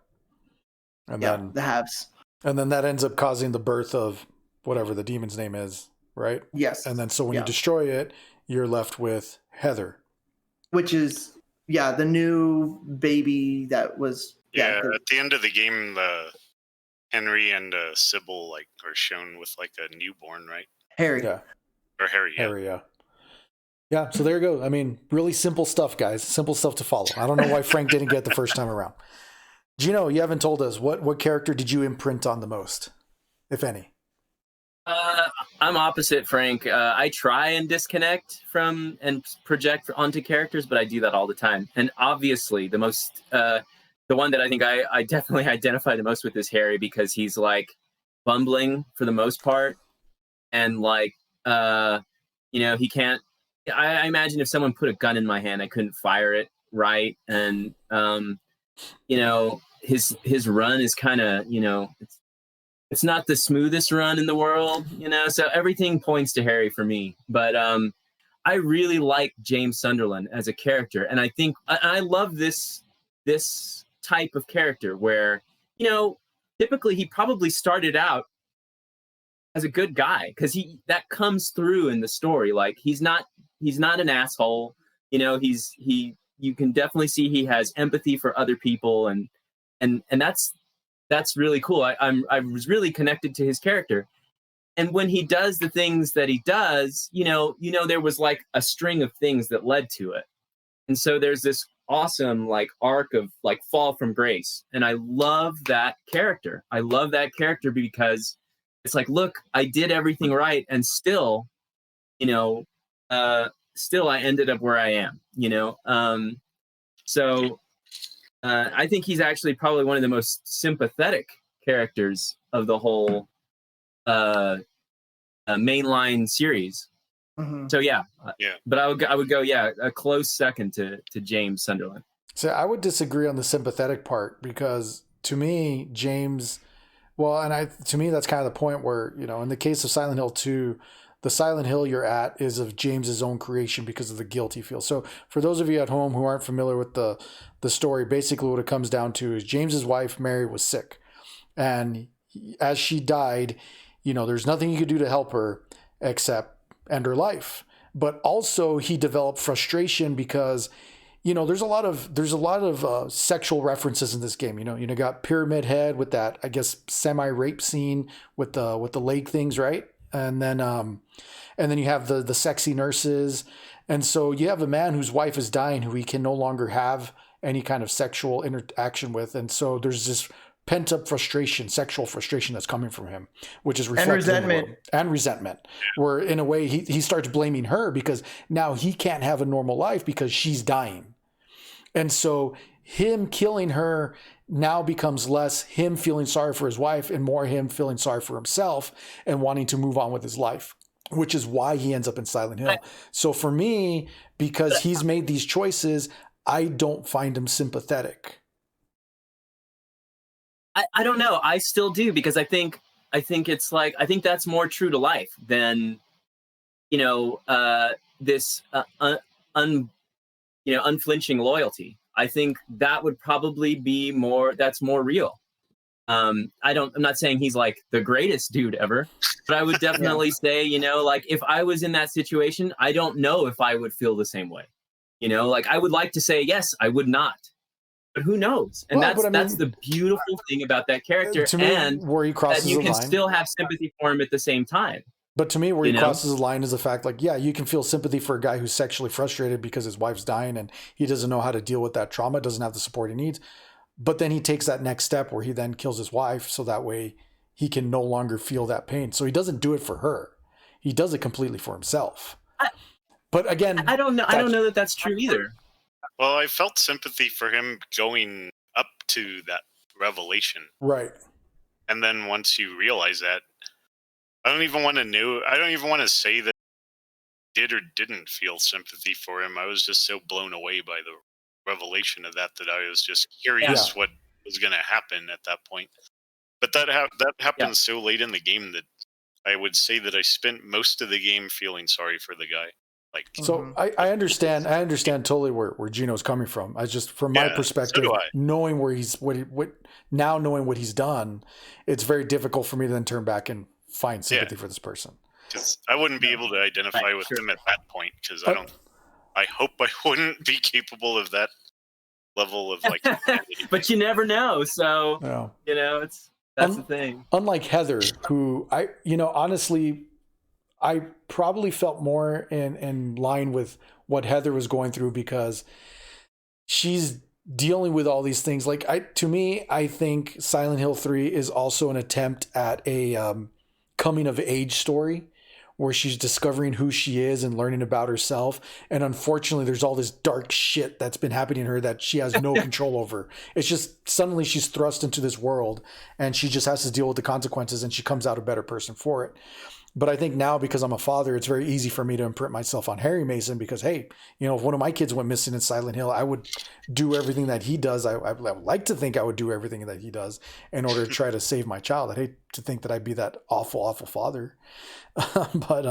And Yeah, then the halves. And then that ends up causing the birth of whatever the demon's name is, right? Yes. And then so when you destroy it, you're left with Heather. Which is, the new baby that was... Yeah, at the end of the game, Henry and Sybil are shown with a newborn, right? Harry. Yeah. Or Harry, yeah. Harry, yeah. Yeah, so there you go. I mean, really simple stuff, guys. Simple stuff to follow. I don't know why Frank didn't get the first time around. Gino, you haven't told us what character did you imprint on the most, if any? I'm opposite Frank. I try and disconnect from and project onto characters, but I do that all the time. And obviously, the one that I think I definitely identify the most with is Harry, because he's bumbling for the most part, and he can't. I imagine if someone put a gun in my hand, I couldn't fire it right, and his run is kind of it's not the smoothest run in the world, so everything points to Harry for me. But I really like James Sunderland as a character, and I think I love this type of character where typically he probably started out as a good guy, because that comes through in the story. He's not an asshole, you can definitely see he has empathy for other people, and that's really cool. I was really connected to his character. And when he does the things that he does, there was a string of things that led to it. And so there's this awesome arc of fall from grace. And I love that character. I love that character because it's look, I did everything right, and still, still I ended up where I am, so I think he's actually probably one of the most sympathetic characters of the whole mainline series. Mm-hmm. So yeah. But I would go a close second to James Sunderland. So I would disagree on the sympathetic part, because to me, James, to me that's kind of the point where, in the case of Silent Hill 2, the Silent Hill you're at is of James's own creation because of the guilt he feels. So for those of you at home who aren't familiar with the story, basically what it comes down to is James's wife, Mary, was sick. And as she died, there's nothing he could do to help her except end her life. But also he developed frustration because, there's a lot of sexual references in this game. You got Pyramid Head with that, I guess, semi-rape scene with the leg things, right? And then you have the sexy nurses. And so you have a man whose wife is dying, who he can no longer have any kind of sexual interaction with. And so there's this pent up frustration, sexual frustration that's coming from him, which is reflected and resentment, where in a way he starts blaming her because now he can't have a normal life because she's dying. And so him killing her now becomes less him feeling sorry for his wife and more him feeling sorry for himself and wanting to move on with his life, which is why he ends up in Silent Hill. So for me, because he's made these choices, I don't find him sympathetic. I don't know. I still do, because I think it's I think that's more true to life than, this unflinching loyalty. I think that would probably be that's more real. I'm not saying he's the greatest dude ever, but I would definitely say, if I was in that situation, I don't know if I would feel the same way. I would like to say, yes, I would not, but who knows? And that's the beautiful thing about that character, to me, and where he crosses that you the can line. still have sympathy for him at the same time. But to me, where he crosses the line is the fact, you can feel sympathy for a guy who's sexually frustrated because his wife's dying and he doesn't know how to deal with that trauma, doesn't have the support he needs. But then he takes that next step where he then kills his wife so that way he can no longer feel that pain. So he doesn't do it for her. He does it completely for himself. But again, I don't know. I don't know that that's true either. Well, I felt sympathy for him going up to that revelation. Right. And then once you realize that, I don't even want to say that I did or didn't feel sympathy for him. I was just so blown away by the revelation of that I was just curious what was going to happen at that point. But that happened so late in the game that I would say that I spent most of the game feeling sorry for the guy. Like, so I understand totally where Gino's coming from. I just, from my perspective, knowing where knowing what he's done, it's very difficult for me to then turn back and find sympathy for this person. Because I wouldn't be able to identify with him at that point, because I hope I wouldn't be capable of that level of like humanity. But you never know, so that's the thing. Unlike Heather, who honestly, I probably felt more in line with what Heather was going through, because she's dealing with all these things. Like, to me, I think Silent Hill 3 is also an attempt at a coming of age story, where she's discovering who she is and learning about herself. And unfortunately, there's all this dark shit that's been happening to her that she has no control over. It's just suddenly she's thrust into this world and she just has to deal with the consequences, and she comes out a better person for it. But I think now, because I'm a father, it's very easy for me to imprint myself on Harry Mason, because, hey, if one of my kids went missing in Silent Hill, I would do everything that he does. I would like to think I would do everything that he does in order to try to save my child. I'd hate to think that I'd be that awful, awful father. But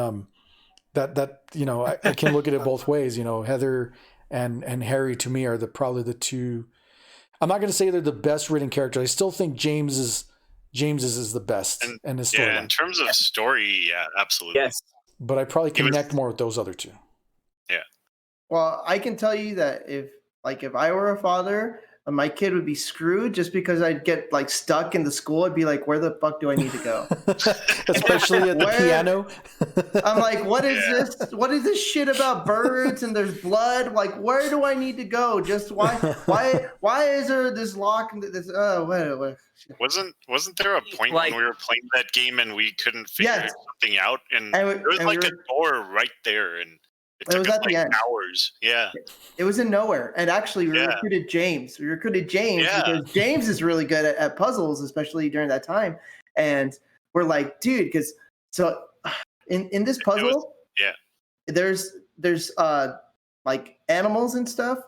I can look at it both ways. Heather and Harry, to me, are probably the two. I'm not going to say they're the best written characters. I still think James's is the best in the story. Yeah, in terms of story, absolutely. Yes. But I probably connect more with those other two. Yeah. Well, I can tell you that if I were a father, my kid would be screwed, just because I'd get stuck in the school. I'd be like, where the fuck do I need to go? Especially at the piano. I'm like, what is this? What is this shit about birds and there's blood? Like, where do I need to go? Just why is there this lock? This wait. Wasn't there a point when we were playing that game and we couldn't figure something out, and there was a door right there, and it took us hours. Yeah, it was in nowhere. And actually, we recruited James. Because James is really good at puzzles, especially during that time. And we're like, dude, because in this puzzle, there's animals and stuff,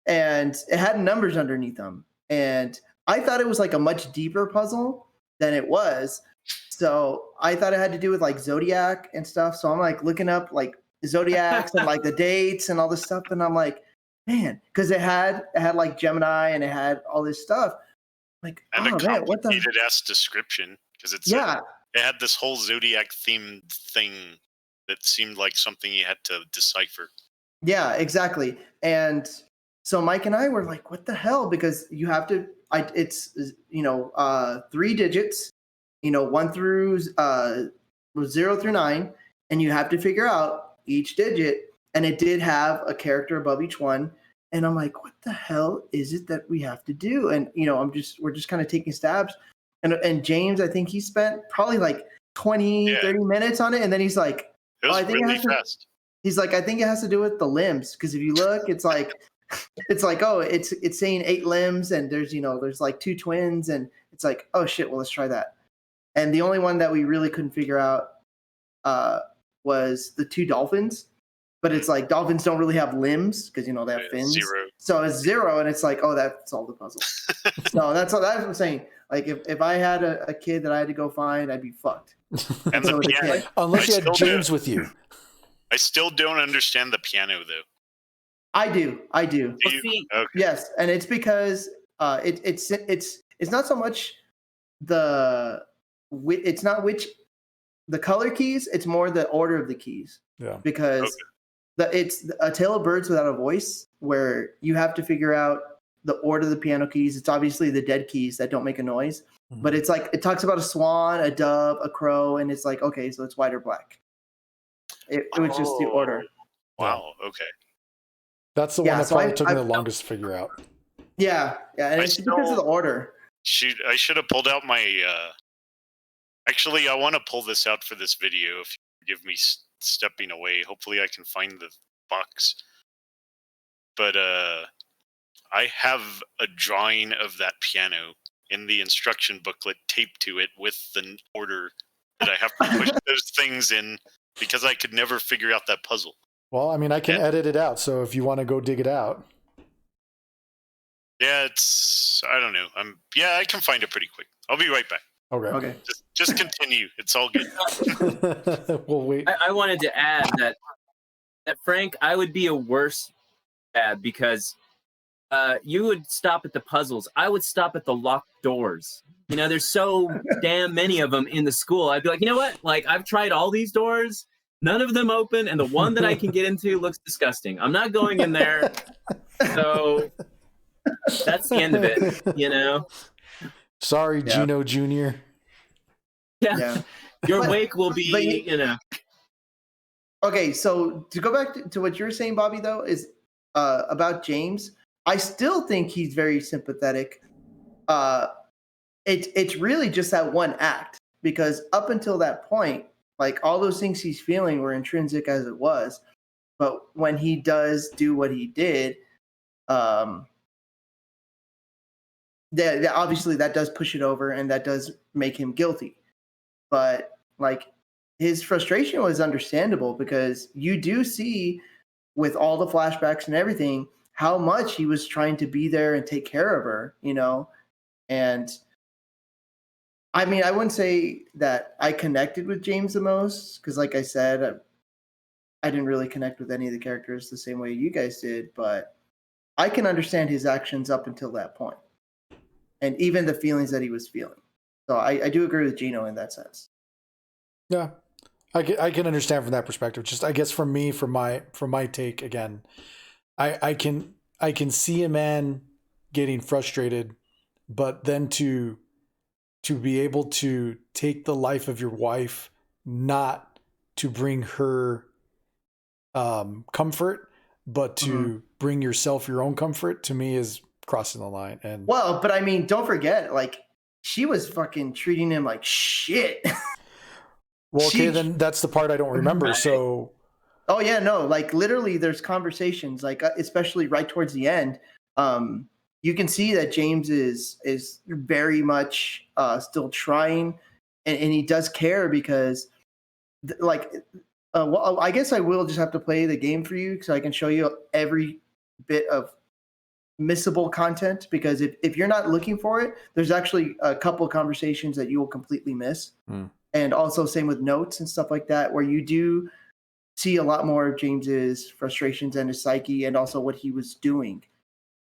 and it had numbers underneath them. And I thought it was a much deeper puzzle than it was. So I thought it had to do with Zodiac and stuff. So I'm looking up Zodiacs and the dates and all this stuff. And I'm like, man, because it had Gemini and it had all this stuff. And a complicated ass description, because it had this whole Zodiac themed thing that seemed like something you had to decipher. Yeah, exactly. And so Mike and I were like, what the hell? Because you have to, it's 3 digits, 1 through 0 through 9, and you have to figure out each digit. And it did have a character above each one. And I'm like, what the hell is it that we have to do? And we're just kind of taking stabs. And James, I think he spent probably 20, 30 minutes on it. And then he's like, it was really fast. He's like, I think it has to do with the limbs. Because if you look, it's it's saying 8 limbs, and there's 2 twins, and it's like, oh shit, well, let's try that. And the only one that we really couldn't figure out was the 2 dolphins. But it's dolphins don't really have limbs, because they have fins. 0. So it's 0, and it's oh, that solved the puzzle. So that's what I'm saying. If I had a kid that I had to go find, I'd be fucked. And the piano, unless you had James with you. I still don't understand the piano, though. I do. Do you? Okay. Yes, and it's because it's not so much it's not which the color keys. It's more the order of the keys. Yeah. Because it's A Tale of Birds Without a Voice, where you have to figure out the order of the piano keys. It's obviously the dead keys that don't make a noise, but it's it talks about a swan, a dove, a crow, and it's okay, so it's white or black. It was just the order. Wow. Okay. That's the one that probably took me the longest to figure out. Yeah, and it's because of the order. I should have pulled out my. Actually, I want to pull this out for this video. If you give me stepping away, hopefully I can find the box. But I have a drawing of that piano in the instruction booklet taped to it with the order that I have to push those things in, because I could never figure out that puzzle. Well, I mean, I can edit it out, so if you want to go dig it out. Yeah, I don't know. I can find it pretty quick. I'll be right back. Okay. Just continue. It's all good. We'll wait. I wanted to add that Frank, I would be a worse dad because you would stop at the puzzles. I would stop at the locked doors. You know, there's so damn many of them in the school. I'd be like, you know what? Like, I've tried all these doors. None of them open, and the one that I can get into looks disgusting. I'm not going in there. So that's the end of it, you know? Sorry, Gino Jr. Yeah. Your wake will be, you know. Okay, so to go back to what you were saying, Bobby, though, is about James. I still think he's very sympathetic. It's really just that one act, because up until that point, like, all those things he's feeling were intrinsic as it was. But when he does do what he did, obviously that does push it over, and that does make him guilty. But like, his frustration was understandable, because you do see with all the flashbacks and everything how much he was trying to be there and take care of her, you know? And I mean, I wouldn't say that I connected with James the most, because like I said, I didn't really connect with any of the characters the same way you guys did, but I can understand his actions up until that point, and even the feelings that he was feeling. So I do agree with Gino in that sense. Yeah, I can understand from that perspective. Just, I guess, from me, from my take again, I can see a man getting frustrated, but then to be able to take the life of your wife, not to bring her comfort, but to bring yourself your own comfort, to me is crossing the line. And well, but I mean, don't forget, like, she was fucking treating him like shit. Well, okay, then that's the part I don't remember. Right. So, oh yeah, no, like, literally, there's conversations, like, especially right towards the end. You can see that James is very much still trying, and he does care, because, well, I guess I will just have to play the game for you, so I can show you every bit of missable content, because if you're not looking for it, there's actually a couple of conversations that you will completely miss. And also same with notes and stuff like that, where you do see a lot more of James's frustrations and his psyche, and also what he was doing,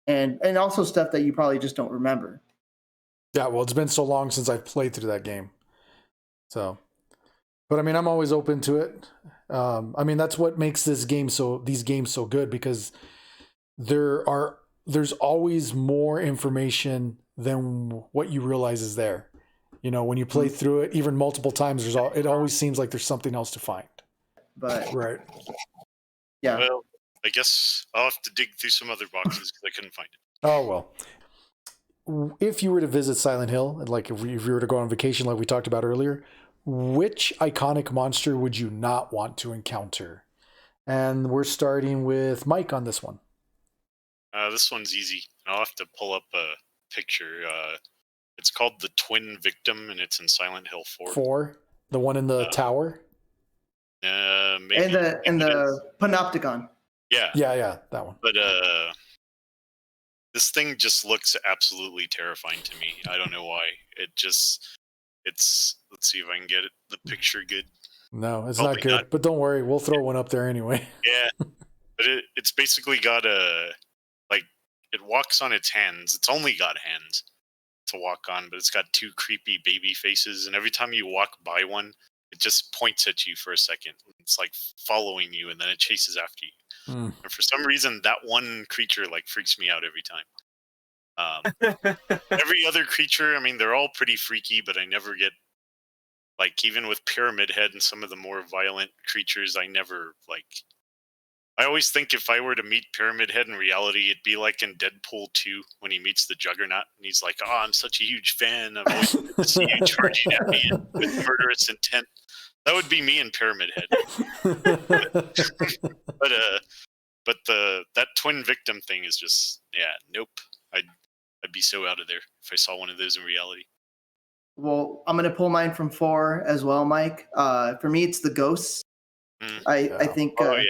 and also stuff that you probably just don't remember. yeah, well, it's been so long since I've played through that game. So, but I mean, I'm always open to it. I mean, that's what makes these games so good, because there's always more information than what you realize is there. You know, when you play through it, even multiple times, it always seems like there's something else to find. But Right. yeah. Well, I guess I'll have to dig through some other boxes because I couldn't find it. Oh, well. If you were to visit Silent Hill, and like if you were to go on vacation like we talked about earlier, which iconic monster would you not want to encounter? And we're starting with Mike on this one. This one's easy. I'll have to pull up a picture. It's called the Twin Victim, and it's in Silent Hill 4. 4? The one in the tower? Maybe. And the Panopticon. Yeah. Yeah, that one. But this thing just looks absolutely terrifying to me. I don't know why. It's let's see if I can get the picture good. No, it's Probably not good. not. But don't worry, we'll throw one up there anyway. Yeah. But it's basically got it walks on its hands. It's only got hands to walk on, but it's got 2 creepy baby faces, and every time you walk by one, it just points at you for a second. It's like following you, and then it chases after you. And for some reason, that one creature like freaks me out every time. Every other creature, I mean, they're all pretty freaky, but I never get, like, even with Pyramid Head and some of the more violent creatures, I always think if I were to meet Pyramid Head in reality, it'd be like in Deadpool 2 when he meets the Juggernaut, and he's like, "Oh, I'm such a huge fan. I've always wanted to see you charging at me with murderous intent." That would be me in Pyramid Head. But that Twin Victim thing is just, nope. I'd be so out of there if I saw one of those in reality. Well, I'm gonna pull mine from 4 as well, Mike. For me, it's the ghosts. I think. Yeah.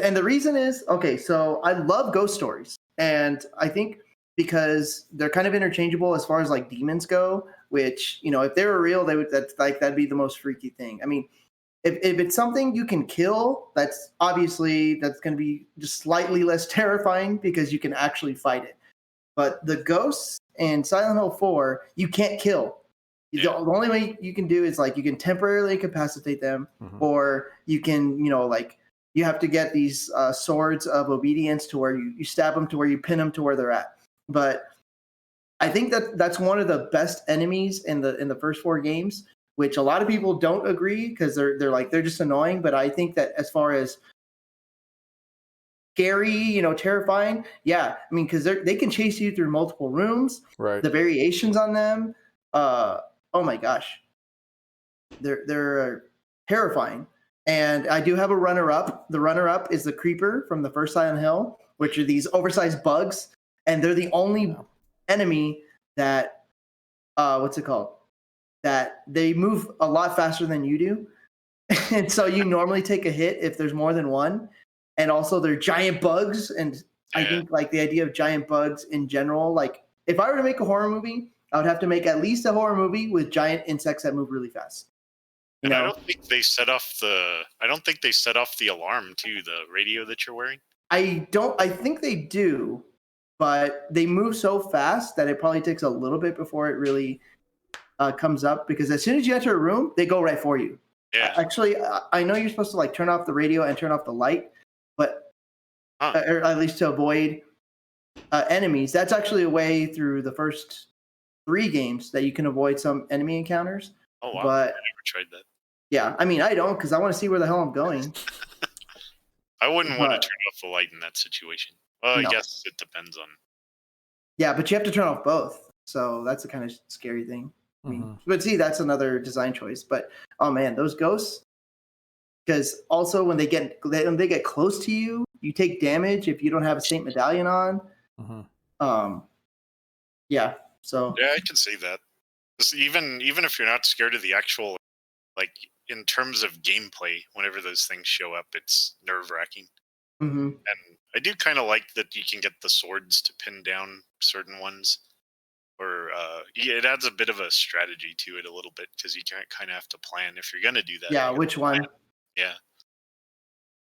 And the reason is, okay, so I love ghost stories, and I think because they're kind of interchangeable as far as like demons go. Which, you know, if they were real, that'd be the most freaky thing. I mean, if it's something you can kill, that's going to be just slightly less terrifying because you can actually fight it. But the ghosts in Silent Hill 4, you can't kill. The only way you can do is like you can temporarily incapacitate them, or you can, you know, like you have to get these swords of obedience to where you stab them to where you pin them to where they're at. But I think that's one of the best enemies in the first 4 games, which a lot of people don't agree because they're just annoying. But I think that as far as scary, you know, terrifying, yeah, I mean, because they can chase you through multiple rooms. Right. The variations on them, oh my gosh, they're terrifying. And I do have a runner-up. The runner-up is the creeper from the first Silent Hill, which are these oversized bugs, and they're the only enemy that what's it called? That they move a lot faster than you do. And so you normally take a hit if there's more than one. And also they're giant bugs. And I think like the idea of giant bugs in general, like if I were to make a horror movie, I would have to make at least a horror movie with giant insects that move really fast. And I don't think they set off the alarm too, the radio that you're wearing. I think they do, but they move so fast that it probably takes a little bit before it really comes up, because as soon as you enter a room, they go right for you. Yeah. Actually, I know you're supposed to like turn off the radio and turn off the light, but or at least to avoid enemies. That's actually a way through the first 3 games that you can avoid some enemy encounters. Oh wow! But I never tried that. Yeah, I mean, I don't, because I want to see where the hell I'm going. I wouldn't want to turn off the light in that situation. Well, I guess it depends on. Yeah, but you have to turn off both, so that's a kind of scary thing. I mean, but see, that's another design choice. But oh man, those ghosts. Because also when they get close to you, you take damage if you don't have a Saint Medallion on. Yeah. So. Yeah, I can see that. Even if you're not scared of the actual, like in terms of gameplay, whenever those things show up, it's nerve-wracking. And I do kind of like that you can get the swords to pin down certain ones. Or it adds a bit of a strategy to it a little bit, because you kind of have to plan if you're going to do that. Yeah, which one? Yeah.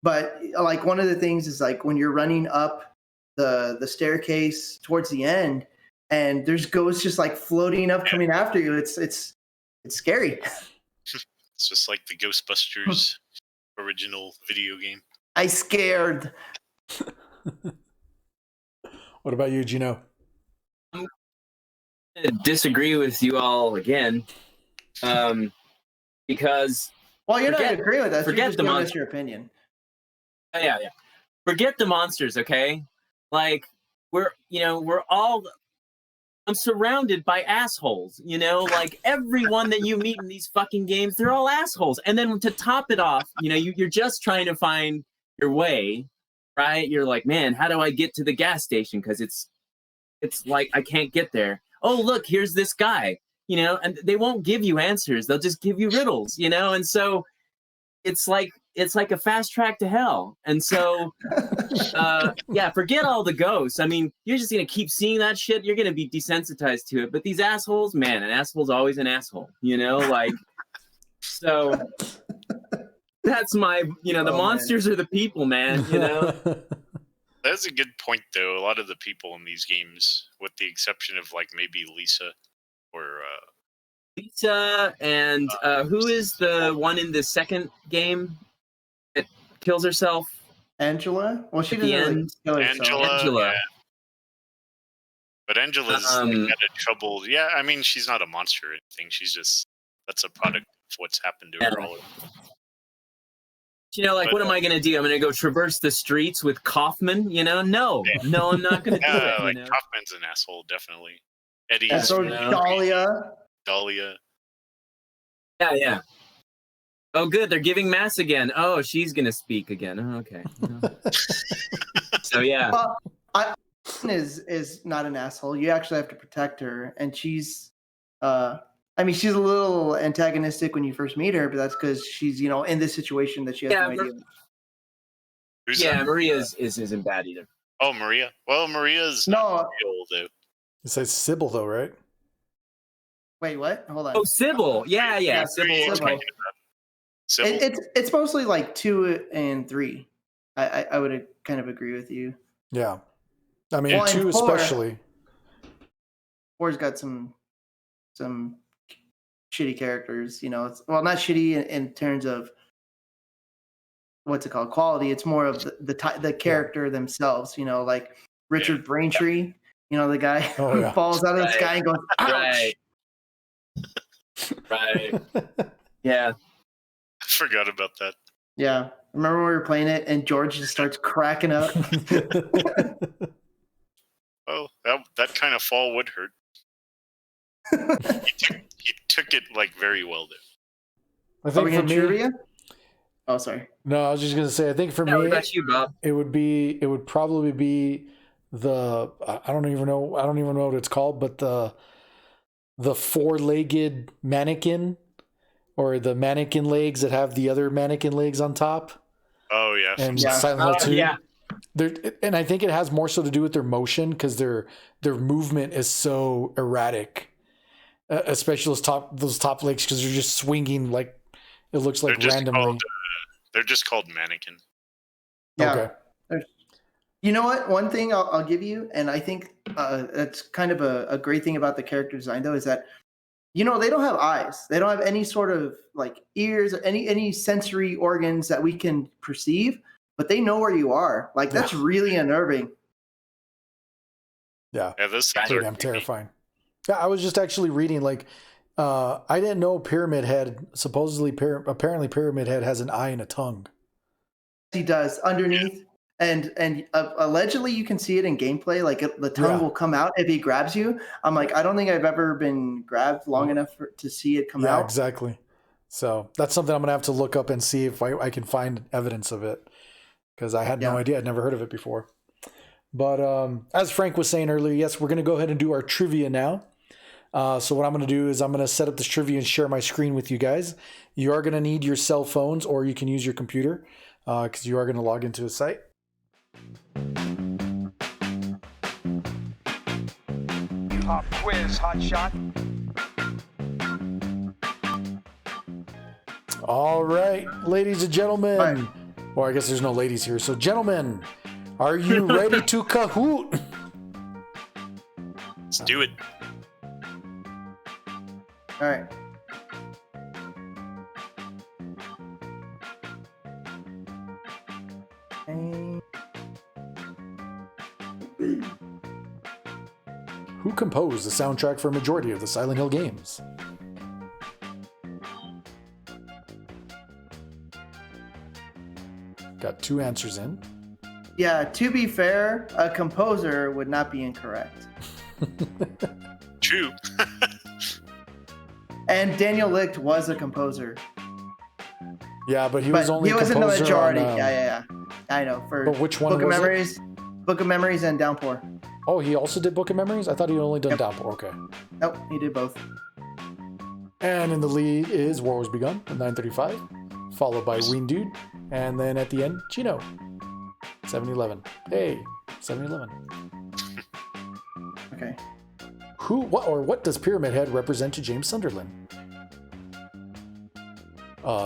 But like one of the things is like when you're running up the staircase towards the end, and there's ghosts just like floating up, coming after you. It's scary. It's just like the Ghostbusters original video game. I scared. What about you, Gino? I'm going to disagree with you all again, because well, you're not agreeing with us. Forget you're just the giving monster. us your opinion. Yeah. Forget the monsters, okay? Like we're all. I'm surrounded by assholes, you know, like everyone that you meet in these fucking games, they're all assholes. And then to top it off, you know, you're just trying to find your way, right? You're like, man, how do I get to the gas station? Because it's like I can't get there. Oh, look, here's this guy, you know, and they won't give you answers. They'll just give you riddles, you know, and so it's like a fast track to hell. And so, yeah, forget all the ghosts. I mean, you're just going to keep seeing that shit. You're going to be desensitized to it. But these assholes, man, an asshole's always an asshole, you know, like, so that's my, you know, the monsters are the people, man, you know. That's a good point, though. A lot of the people in these games, with the exception of like maybe Lisa or Lisa and who is the one in the second game that kills herself? Angela? Well, she At the didn't really end. kill herself. Angela. Yeah. But Angela's like, had a trouble. Yeah, I mean, she's not a monster or anything. She's just, that's a product of what's happened to her. You know, like, what am I going to do? I'm going to go traverse the streets with Kaufman, you know? No, I'm not going to do it. Like, you know? Kaufman's an asshole, definitely. Eddie's. Yeah, so Dahlia. Yeah. Oh, good. They're giving mass again. Oh, she's going to speak again. Oh, okay. So, yeah. Is not an asshole. You actually have to protect her. And she's, I mean, she's a little antagonistic when you first meet her, but that's because she's, you know, in this situation that she has no idea. Maria isn't bad either. Oh, Maria. Well, Maria's not real, though. It says Sybil though, right? Wait, what? Hold on. Oh, Sybil. Yeah. Sybil. Sybil. Sybil. It's mostly like 2 and 3. I would kind of agree with you. Yeah. I mean, Well, and 2 4 especially. 4's got some shitty characters, you know. It's, well, not shitty in terms of what's it called, quality. It's more of the character themselves, you know, like Richard Braintree, you know, the guy who falls out of the sky and goes, ouch! Right. Yeah. I forgot about that. Yeah. Remember when we were playing it and George just starts cracking up? Well, that kind of fall would hurt. He took it like very well there. I think for me, trivia? Oh, sorry. No, I was just gonna say. I think for me, What about you, Bob? it would probably be the I don't even know what it's called, but the 4-legged mannequin, or the mannequin legs that have the other mannequin legs on top. Oh yeah, and Silent Hill 2. Yeah. And I think it has more so to do with their motion, because their movement is so erratic, especially those top legs, because they're just swinging like it looks like randomly. They're just called mannequin. Yeah. Okay. You know what? One thing I'll give you, and I think that's kind of a great thing about the character design, though, is that, you know, they don't have eyes. They don't have any sort of like ears, or any sensory organs that we can perceive, but they know where you are. Like, that's really unnerving. Yeah. Those Pretty things damn terrifying. Yeah, I was just actually reading, like, I didn't know Pyramid Head, apparently Pyramid Head has an eye and a tongue. He does, underneath. And allegedly you can see it in gameplay. Like, the tongue will come out if he grabs you. I'm like, I don't think I've ever been grabbed long enough to see it come out. Yeah, exactly. So that's something I'm going to have to look up and see if I can find evidence of it, because I had no idea. I'd never heard of it before. But as Frank was saying earlier, yes, we're going to go ahead and do our trivia now. So what I'm going to do is I'm going to set up this trivia and share my screen with you guys. You are going to need your cell phones, or you can use your computer, because you are going to log into a site. Quiz Hotshot. All right, ladies and gentlemen. Well, I guess there's no ladies here. So, gentlemen, are you ready to Kahoot? Let's do it. All right. Who composed the soundtrack for a majority of the Silent Hill games? Got 2 answers in. Yeah, to be fair, a composer would not be incorrect. True. And Daniel Licht was a composer. Yeah, but he was only he was in the composer majority. on, Yeah. I know. For but which one Book of was it? Memories, Book of Memories, and Downpour. Oh, he also did Book of Memories? I thought he'd only done Downpour. Okay. Nope, he did both. And in the lead is War Was Begun with 935, followed by Ween Dude, and then at the end, Chino, 711. Hey, 711. Okay. What does Pyramid Head represent to James Sunderland?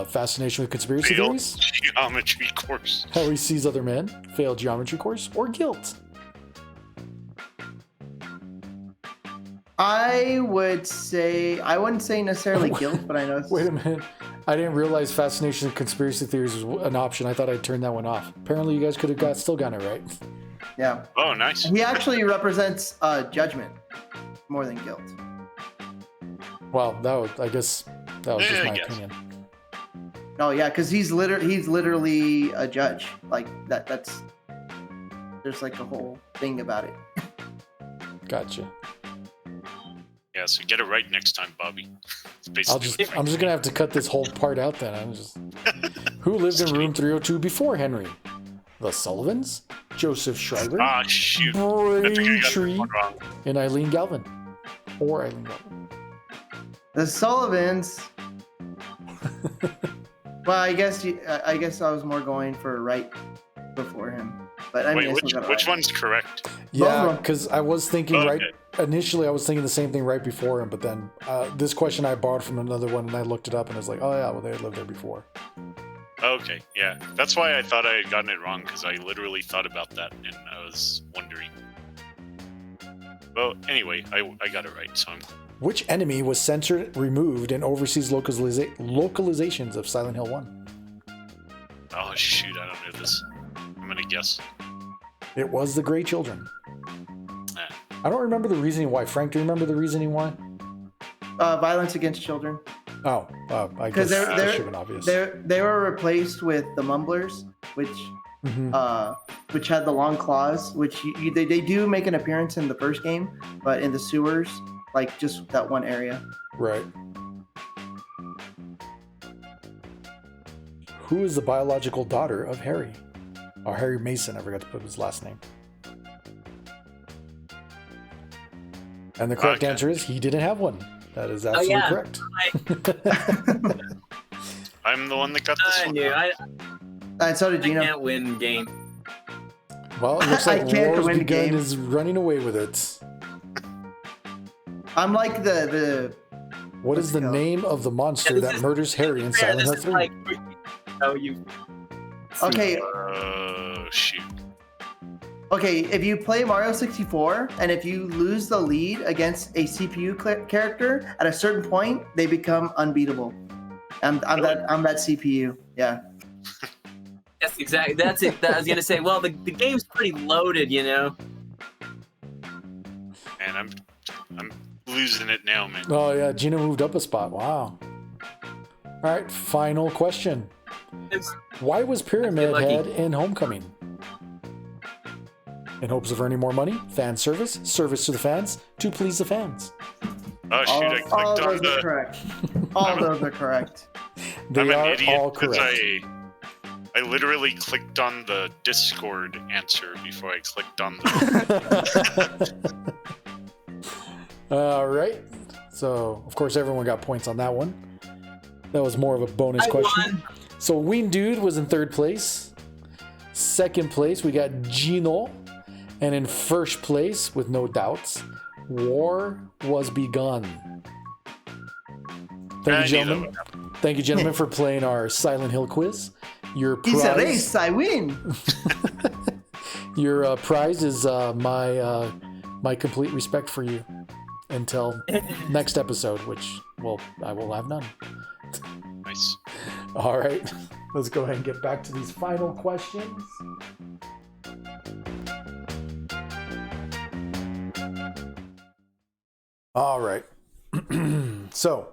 Fascination with conspiracy Failed theories, geometry course. how he sees other men, failed geometry course, or guilt? I wouldn't say necessarily guilt, but I know. Wait a minute. I didn't realize fascination with conspiracy theories was an option. I thought I'd turned that one off. Apparently you guys could have still gotten it right. Yeah. Oh, nice. He actually represents judgment more than guilt. Well, I guess that was just my opinion. Oh yeah, because he's literally a judge. Like that's there's like a whole thing about it. Gotcha. Yeah, so get it right next time, Bobby. I'm just gonna have to cut this whole part out then. Who lived in room 302 before Henry? The Sullivans, Joseph Schreiber, shoot. Braintree, and Eileen Galvin. Or Eileen Galvin. The Sullivans. Well, I guess I was more going for right before him. But I mean, Wait, which one's correct? Yeah, because I was thinking initially I was thinking the same thing right before him, but then this question I borrowed from another one, and I looked it up, and I was like, oh yeah, well, they had lived there before. Okay, yeah. That's why I thought I had gotten it wrong, because I literally thought about that, and I was wondering. Well, anyway, I got it right, so I'm cool. Which enemy was censored, removed, in overseas localizations of Silent Hill 1? Oh, shoot, I don't know this. I'm gonna guess. It was the Grey Children. Eh. I don't remember the reasoning why. Frank, do you remember the reasoning why? Violence against children. Oh, I guess that should have been obvious. They were replaced with the Mumblers, which had the long claws, which they do make an appearance in the first game, but in the sewers, like just that one area. Right. Who is the biological daughter of Harry? Or Harry Mason, I forgot to put his last name. And the correct answer is he didn't have one. That is absolutely correct. I'm the one that got this one. And so did Gino. I can't win game. Well, it looks like I can't Wars win Begun game. is running away with it. I'm like the What is the name of the monster that murders Harry in Silent Hill 3? Okay. Shoot. Okay, if you play Mario 64 and if you lose the lead against a CPU character at a certain point, they become unbeatable. I'm that CPU. Yeah. Yes, exactly. That's it. I was gonna say. Well, the game's pretty loaded, you know. And I'm losing it now, man. Oh yeah, Gina moved up a spot. Wow. All right, final question. Why was Pyramid Head in Homecoming? In hopes of earning more money, fan service, service to the fans, to please the fans. Oh shoot! I clicked all on those are correct. All those are correct. They I'm an are idiot all because correct. I literally clicked on the Discord answer before I clicked on the. All right. So, of course, everyone got points on that one. That was more of a bonus question. Won. So, Ween Dude was in third place. Second place, we got Gino. And in first place, with no doubts, War Was Begun. Thank you, gentlemen. Thank you, gentlemen, for playing our Silent Hill quiz. Your prize, It's a race, I win. Your prize is my complete respect for you until next episode, which I will have none. Nice. All right, let's go ahead and get back to these final questions. All right. So,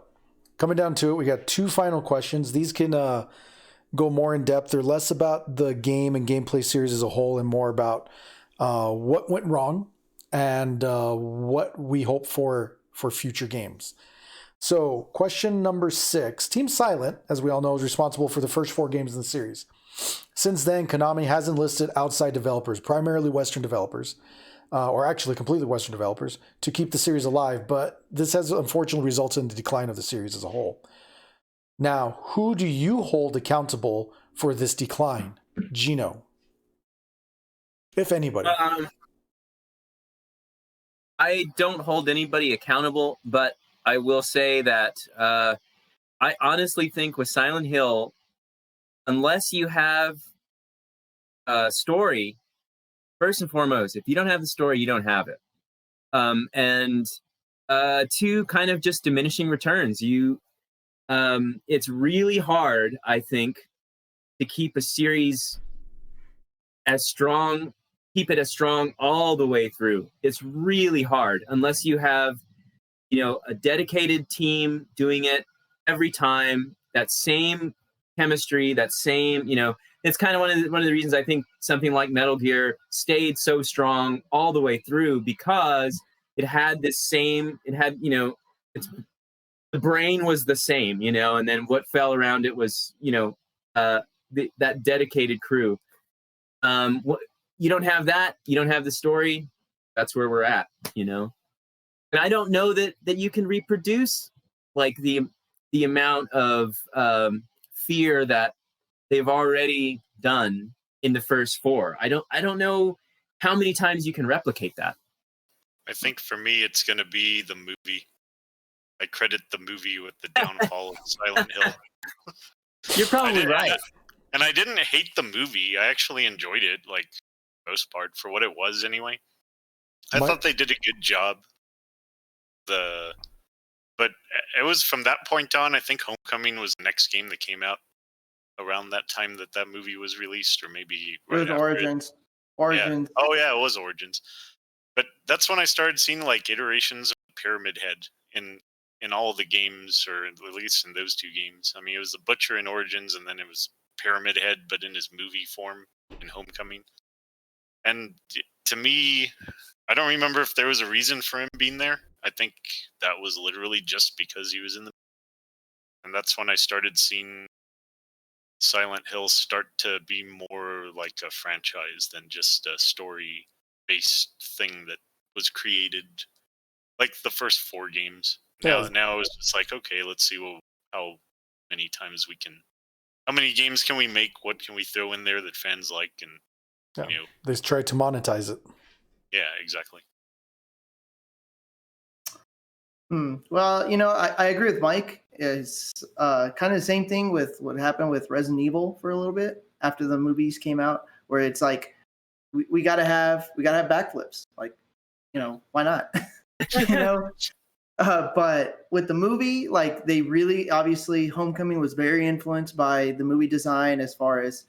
coming down to it, we got two final questions. These can go more in depth. They're less about the game and gameplay series as a whole and more about what went wrong and what we hope for future games. So, question number 6. Team Silent, as we all know, is responsible for the first 4 games in the series. Since then, Konami hasn't listed outside developers, primarily Western developers, or actually completely Western developers, to keep the series alive, but this has unfortunately resulted in the decline of the series as a whole. Now, who do you hold accountable for this decline? Gino. If anybody. I don't hold anybody accountable, but I will say that I honestly think with Silent Hill, unless you have a story, first and foremost, if you don't have the story, you don't have it. And two, kind of just diminishing returns. It's really hard, I think, to keep a series as strong, keep it as strong all the way through. It's really hard unless you have, a dedicated team doing it every time, that same chemistry, that same, it's kind of one of the reasons I think something like Metal Gear stayed so strong all the way through, because it had this same, the brain was the same, and then what fell around it was, that dedicated crew. You don't have that, you don't have the story, that's where we're at, And I don't know that you can reproduce like the amount of fear that they've already done in the first 4. I don't know how many times you can replicate that. I think for me, it's going to be the movie. I credit the movie with the downfall of Silent Hill. You're probably right. And I didn't hate the movie. I actually enjoyed it, like, for the most part, for what it was anyway. I thought they did a good job. But it was from that point on, I think Homecoming was the next game that came out around that time that movie was released, or maybe right after Origins. Origins. Yeah. Oh yeah, it was Origins. But that's when I started seeing like iterations of Pyramid Head in all the games, or at least in those two games. I mean, it was the Butcher in Origins, and then it was Pyramid Head, but in his movie form in Homecoming. And to me, I don't remember if there was a reason for him being there. I think that was literally just because he was in the. And that's when I started seeing Silent Hill start to be more like a franchise than just a story-based thing that was created, like the first 4 games. Now it's just like, okay, let's see how many times we can, how many games can we make? What can we throw in there that fans like? And they tried to monetize it. Yeah, exactly. Well, I agree with Mike. It's kind of the same thing with what happened with Resident Evil for a little bit after the movies came out, where it's like we gotta have backflips. Like, why not? But with the movie, like, they really, obviously, Homecoming was very influenced by the movie design, as far as,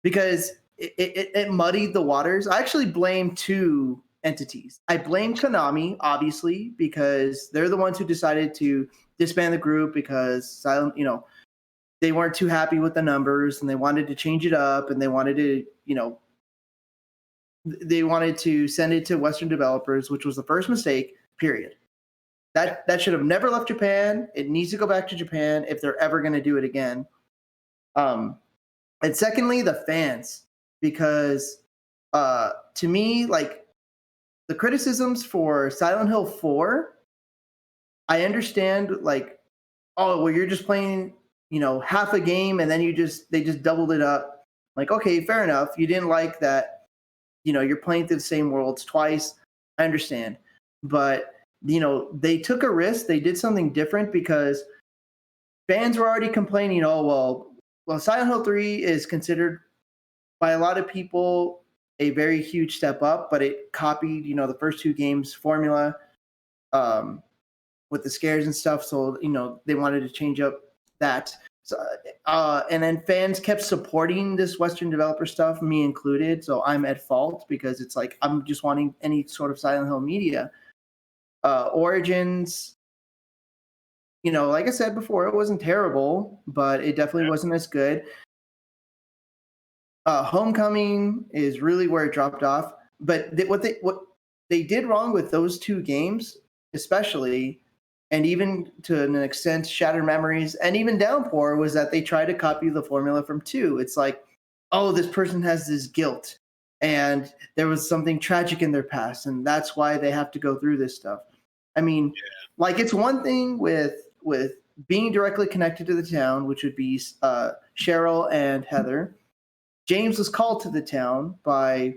because it muddied the waters. I actually blame 2 entities. I blame Konami, obviously, because they're the ones who decided to disband the group because they weren't too happy with the numbers, and they wanted to change it up, and they wanted to send it to Western developers, which was the first mistake, period. That should have never left Japan. It needs to go back to Japan if they're ever going to do it again. And secondly, the fans, because to me, like, the criticisms for Silent Hill 4, I understand, like, oh, well, you're just playing, half a game, and then they just doubled it up. Like, okay, fair enough. You didn't like that, you're playing through the same worlds twice. I understand. But, they took a risk. They did something different because fans were already complaining, well, Silent Hill 3 is considered by a lot of people a very huge step up, but it copied, the first 2 games formula with the scares and stuff. So, they wanted to change up that. So, and then fans kept supporting this Western developer stuff, me included. So I'm at fault because it's like, I'm just wanting any sort of Silent Hill media. Origins, like I said before, it wasn't terrible, but it definitely wasn't as good. Homecoming is really where it dropped off. But what they did wrong with those 2 games, especially, and even to an extent, Shattered Memories and even Downpour, was that they tried to copy the formula from 2. It's like, oh, this person has this guilt, and there was something tragic in their past, and that's why they have to go through this stuff. I mean, like, it's one thing with being directly connected to the town, which would be Cheryl and Heather. James was called to the town by,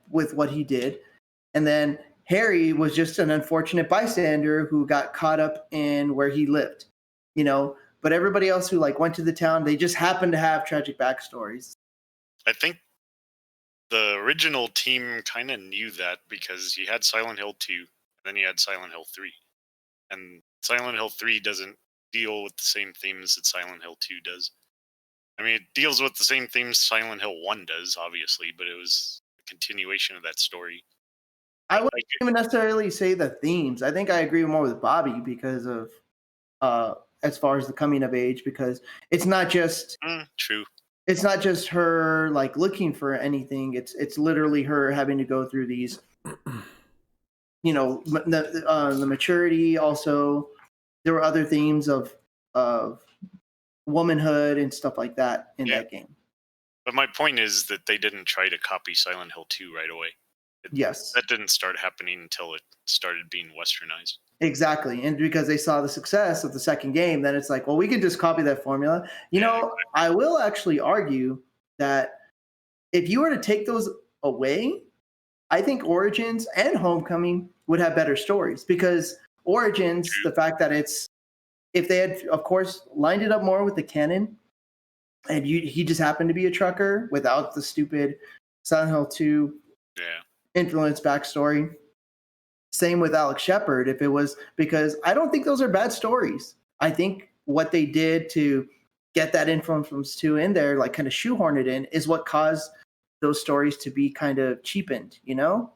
with what he did. And then Harry was just an unfortunate bystander who got caught up in where he lived, But everybody else who, like, went to the town, they just happened to have tragic backstories. I think the original team kind of knew that, because you had Silent Hill 2, and then you had Silent Hill 3. And Silent Hill 3 doesn't deal with the same themes that Silent Hill 2 does. I mean, it deals with the same themes Silent Hill 1 does, obviously, but it was a continuation of that story. I wouldn't even necessarily say the themes. I think I agree more with Bobby because of, as far as the coming of age, because it's not just... True. It's not just her, like, looking for anything. It's literally her having to go through these, the maturity. Also, there were other themes of womanhood and stuff like that in that game. But my point is that they didn't try to copy Silent Hill 2 right away. Yes. That didn't start happening until it started being westernized. Exactly. And because they saw the success of the second game, then it's like, well, we can just copy that formula. Exactly. I will actually argue that if you were to take those away, I think Origins and Homecoming would have better stories, because Origins, the fact that if they had, of course, lined it up more with the canon, and he just happened to be a trucker without the stupid Silent Hill 2 influence backstory. Same with Alex Shepard, if it was, because I don't think those are bad stories. I think what they did to get that influence from 2 in there, like kind of shoehorn it in, is what caused those stories to be kind of cheapened, you know?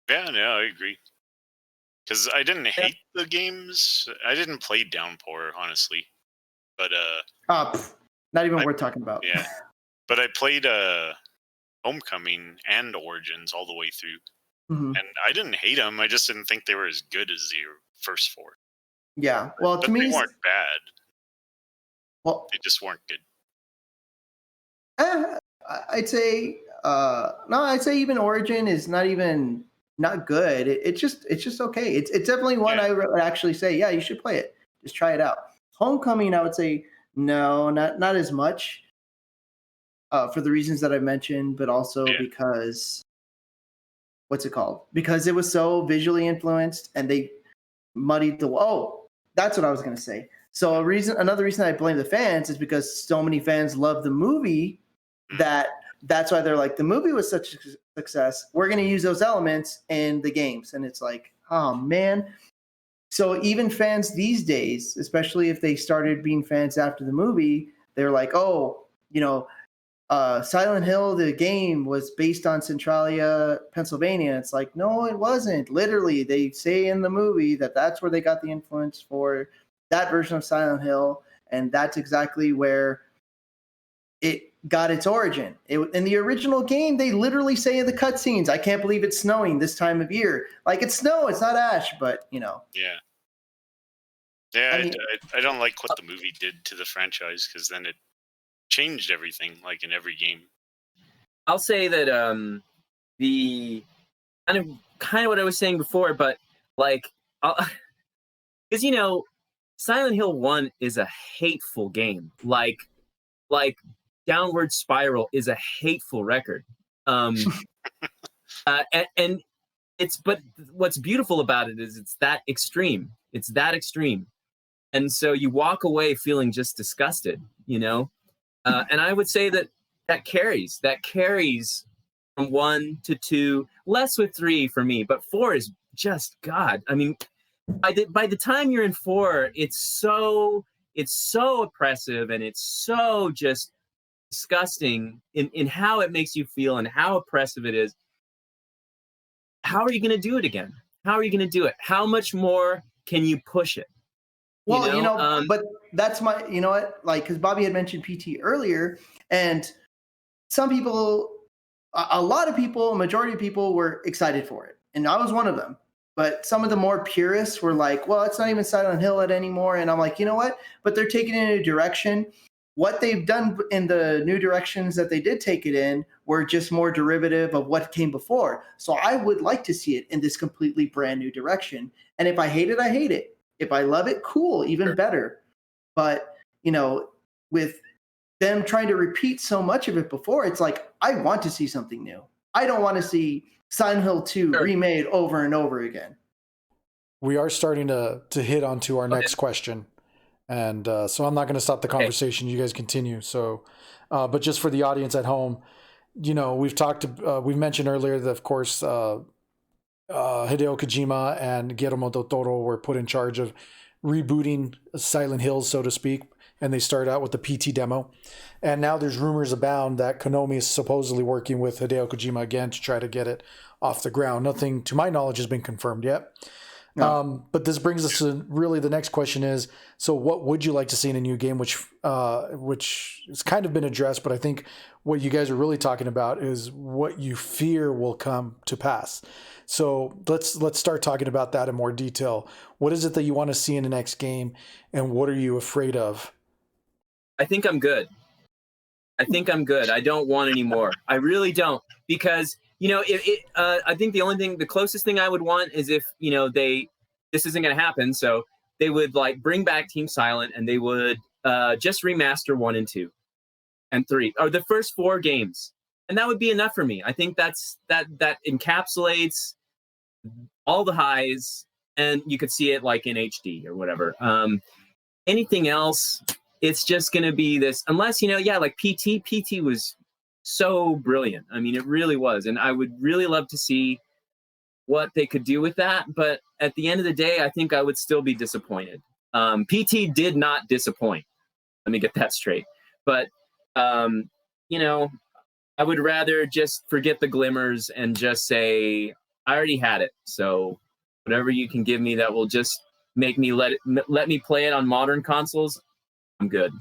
Yeah, no, I agree. Because I didn't hate the games. I didn't play Downpour, honestly. But not even worth talking about. Yeah. But I played Homecoming and Origins all the way through. Mm-hmm. And I didn't hate them. I just didn't think they were as good as the first 4. Yeah. Well, but to me, they weren't bad. Well, they just weren't good. I'd say I'd say even Origin is not good. It's just okay. It's definitely one I would actually say, yeah, you should play it. Just try it out. Homecoming, I would say no, not as much, for the reasons that I mentioned, but also because what's it called? Because it was so visually influenced, and they muddied the. Oh, that's what I was going to say. So another reason I blame the fans is because so many fans love the movie that's why they're like, the movie was such a success, we're going to use those elements in the games. And it's like, oh man. So even fans these days, especially if they started being fans after the movie, they're like, oh, Silent Hill, the game, was based on Centralia, Pennsylvania. It's like, no, it wasn't. Literally, they say in the movie that's where they got the influence for that version of Silent Hill, and that's exactly where it got its origin. In the original game, they literally say in the cutscenes, I can't believe it's snowing this time of year. Like, it's snow, it's not ash, but, Yeah. Yeah, I don't like what the movie did to the franchise, because then it changed everything, like in every game. I'll say that the kind of what I was saying before, but like, because Silent Hill 1 is a hateful game. Like Downward Spiral is a hateful record. And but what's beautiful about it is it's that extreme. It's that extreme. And so you walk away feeling just disgusted, and I would say that carries from 1 to 2, less with 3 for me, but 4 is just God. I mean, by the time you're in 4, it's so oppressive, and it's so just disgusting in how it makes you feel and how oppressive it is. How are you going to do it again? How are you going to do it? How much more can you push it? Well, but that's my, like, because Bobby had mentioned PT earlier, and some people, a lot of people, a majority of people were excited for it, and I was one of them. But some of the more purists were like, well, it's not even Silent Hill anymore. And I'm like, you know what? But they're taking it in a direction. What they've done in the new directions that they did take it in were just more derivative of what came before. So I would like to see it in this completely brand new direction. And if I hate it, I hate it. If I love it, cool, even better. But, with them trying to repeat so much of it before, it's like, I want to see something new. I don't want to see Silent Hill 2 remade over and over again. We are starting to hit onto our next question. And so I'm not going to stop the conversation. You guys continue. So, but just for the audience at home, we've mentioned earlier that, of course, Hideo Kojima and Guillermo del Toro were put in charge of rebooting Silent Hills, so to speak. And they started out with the PT demo. And now there's rumors abound that Konami is supposedly working with Hideo Kojima again to try to get it off the ground. Nothing, to my knowledge, has been confirmed yet. No. But this brings us to really the next question is, so what would you like to see in a new game, which has kind of been addressed, but I think what you guys are really talking about is what you fear will come to pass. So let's start talking about that in more detail. What is it that you want to see in the next game, and what are you afraid of? I think I'm good. I don't want any more. I really don't, because I think the closest thing I would want is if this isn't going to happen, so they would like bring back Team Silent, and they would just remaster 1 and 2 and 3, or the first 4 games. And that would be enough for me. I think that encapsulates all the highs, and you could see it like in HD or whatever. Anything else, it's just going to be this, unless, like PT was so brilliant. I mean, it really was. And I would really love to see what they could do with that. But at the end of the day, I think I would still be disappointed. PT did not disappoint. Let me get that straight. But, I would rather just forget the glimmers and just say, I already had it. So whatever you can give me that will just make me let me play it on modern consoles, I'm good.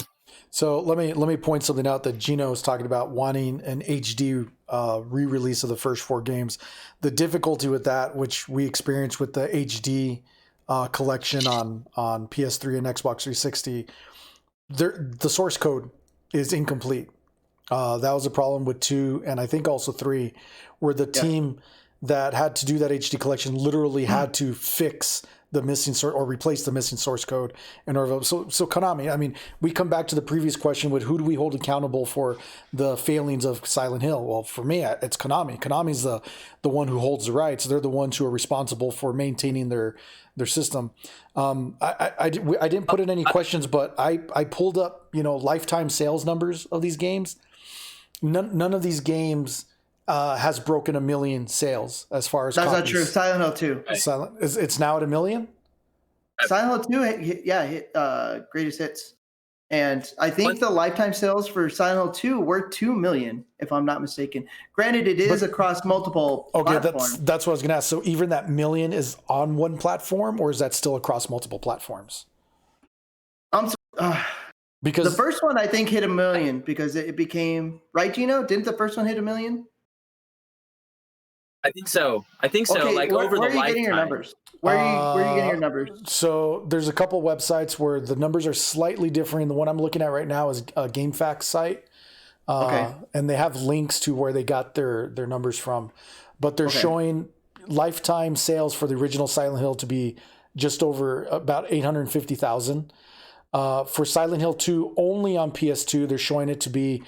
So let me point something out that Gino was talking about, wanting an HD re-release of the first 4 games. The difficulty with that, which we experienced with the HD collection on PS3 and Xbox 360, the source code is incomplete. That was a problem with 2 and I think also 3, where the team that had to do that HD collection literally had to fix the missing source or replace the missing source code in order. So Konami, I mean, we come back to the previous question with who do we hold accountable for the failings of Silent Hill? Well, for me, it's Konami. Konami's the one who holds the rights. They're the ones who are responsible for maintaining their system. I didn't put in any questions, but I pulled up, lifetime sales numbers of these games. None of these games has broken 1 million sales as far as that's copies. not true. Silent Hill 2. It's now at 1 million. Silent Hill 2 hit greatest hits, and I think the lifetime sales for Silent Hill 2 were 2 million, if I'm not mistaken. Granted, it is across multiple platforms. That's what I was going to ask. So even that 1 million is on one platform, or is that still across multiple platforms? Because the first one I think hit 1 million because it became right. Gino, didn't the first one hit 1 million? I think so. Okay, like over the lifetime. Where are you getting your numbers? Where are you getting your numbers? So there's a couple websites where the numbers are slightly different. The one I'm looking at right now is a GameFAQs site. And they have links to where they got their numbers from. But they're showing lifetime sales for the original Silent Hill to be just over about 850,000. For Silent Hill 2, only on PS2, they're showing it to be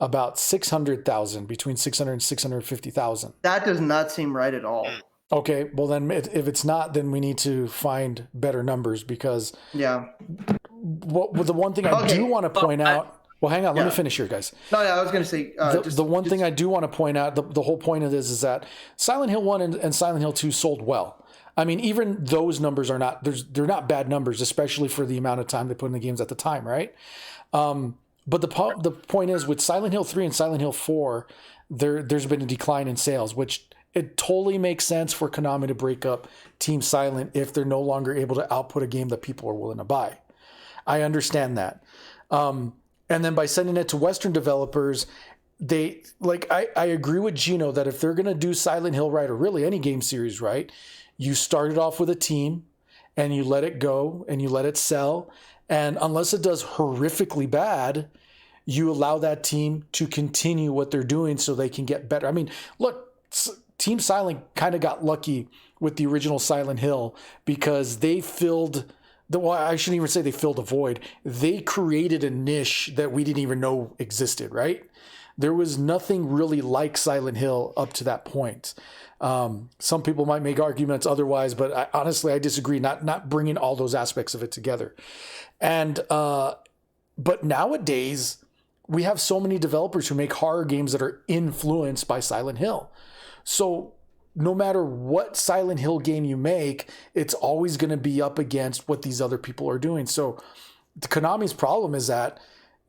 about 600,000, between 600 and 650,000. That does not seem right at all. Okay, well then, if it's not, then we need to find better numbers because the one thing I do want to point out. Well, hang on, let me finish here, guys. No, I was going to say the one thing I do want to point out. The whole point of this is that Silent Hill 1 and Silent Hill 2 sold well. I mean, even those numbers are not they're not bad numbers, especially for the amount of time they put in the games at the time, right? But the point is, with Silent Hill 3 and Silent Hill 4, there's been a decline in sales, which it totally makes sense for Konami to break up Team Silent if they're no longer able to output a game that people are willing to buy. I understand that. And then by sending it to Western developers, I agree with Gino that if they're going to do Silent Hill right, or really any game series right, you start it off with a team and you let it go and you let it sell. And unless it does horrifically bad, you allow that team to continue what they're doing so they can get better. I mean, look, Team Silent kind of got lucky with the original Silent Hill because they filled I shouldn't even say they filled a void. They created a niche that we didn't even know existed, right? There was nothing really like Silent Hill up to that point. Some people might make arguments otherwise, but honestly, I disagree. Not bringing all those aspects of it together. And but nowadays, we have so many developers who make horror games that are influenced by Silent Hill. So no matter what Silent Hill game you make, it's always going to be up against what these other people are doing. So the Konami's problem is that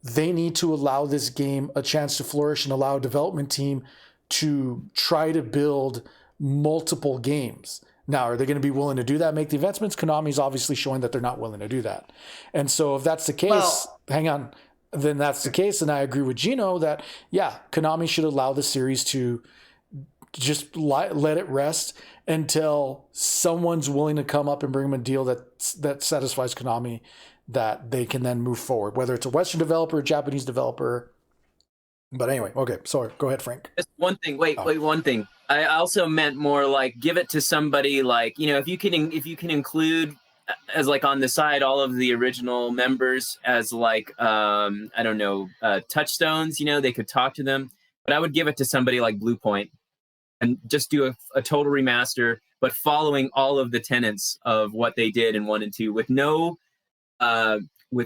they need to allow this game a chance to flourish and allow a development team to try to build multiple games. Now, are they going to be willing to do that, make the investments? Konami's obviously showing that they're not willing to do that. And so if that's the case, then that's the case. And I agree with Gino that, Konami should allow the series to just let it rest until someone's willing to come up and bring them a deal that satisfies Konami, that they can then move forward, whether it's a Western developer, a Japanese developer. But anyway, okay, sorry, go ahead, Frank. Just one thing. Wait, one thing. I also meant more like give it to somebody like, if you can include as like on the side all of the original members as like touchstones, they could talk to them. But I would give it to somebody like Blue Point and just do a total remaster, but following all of the tenets of what they did in 1 and 2 with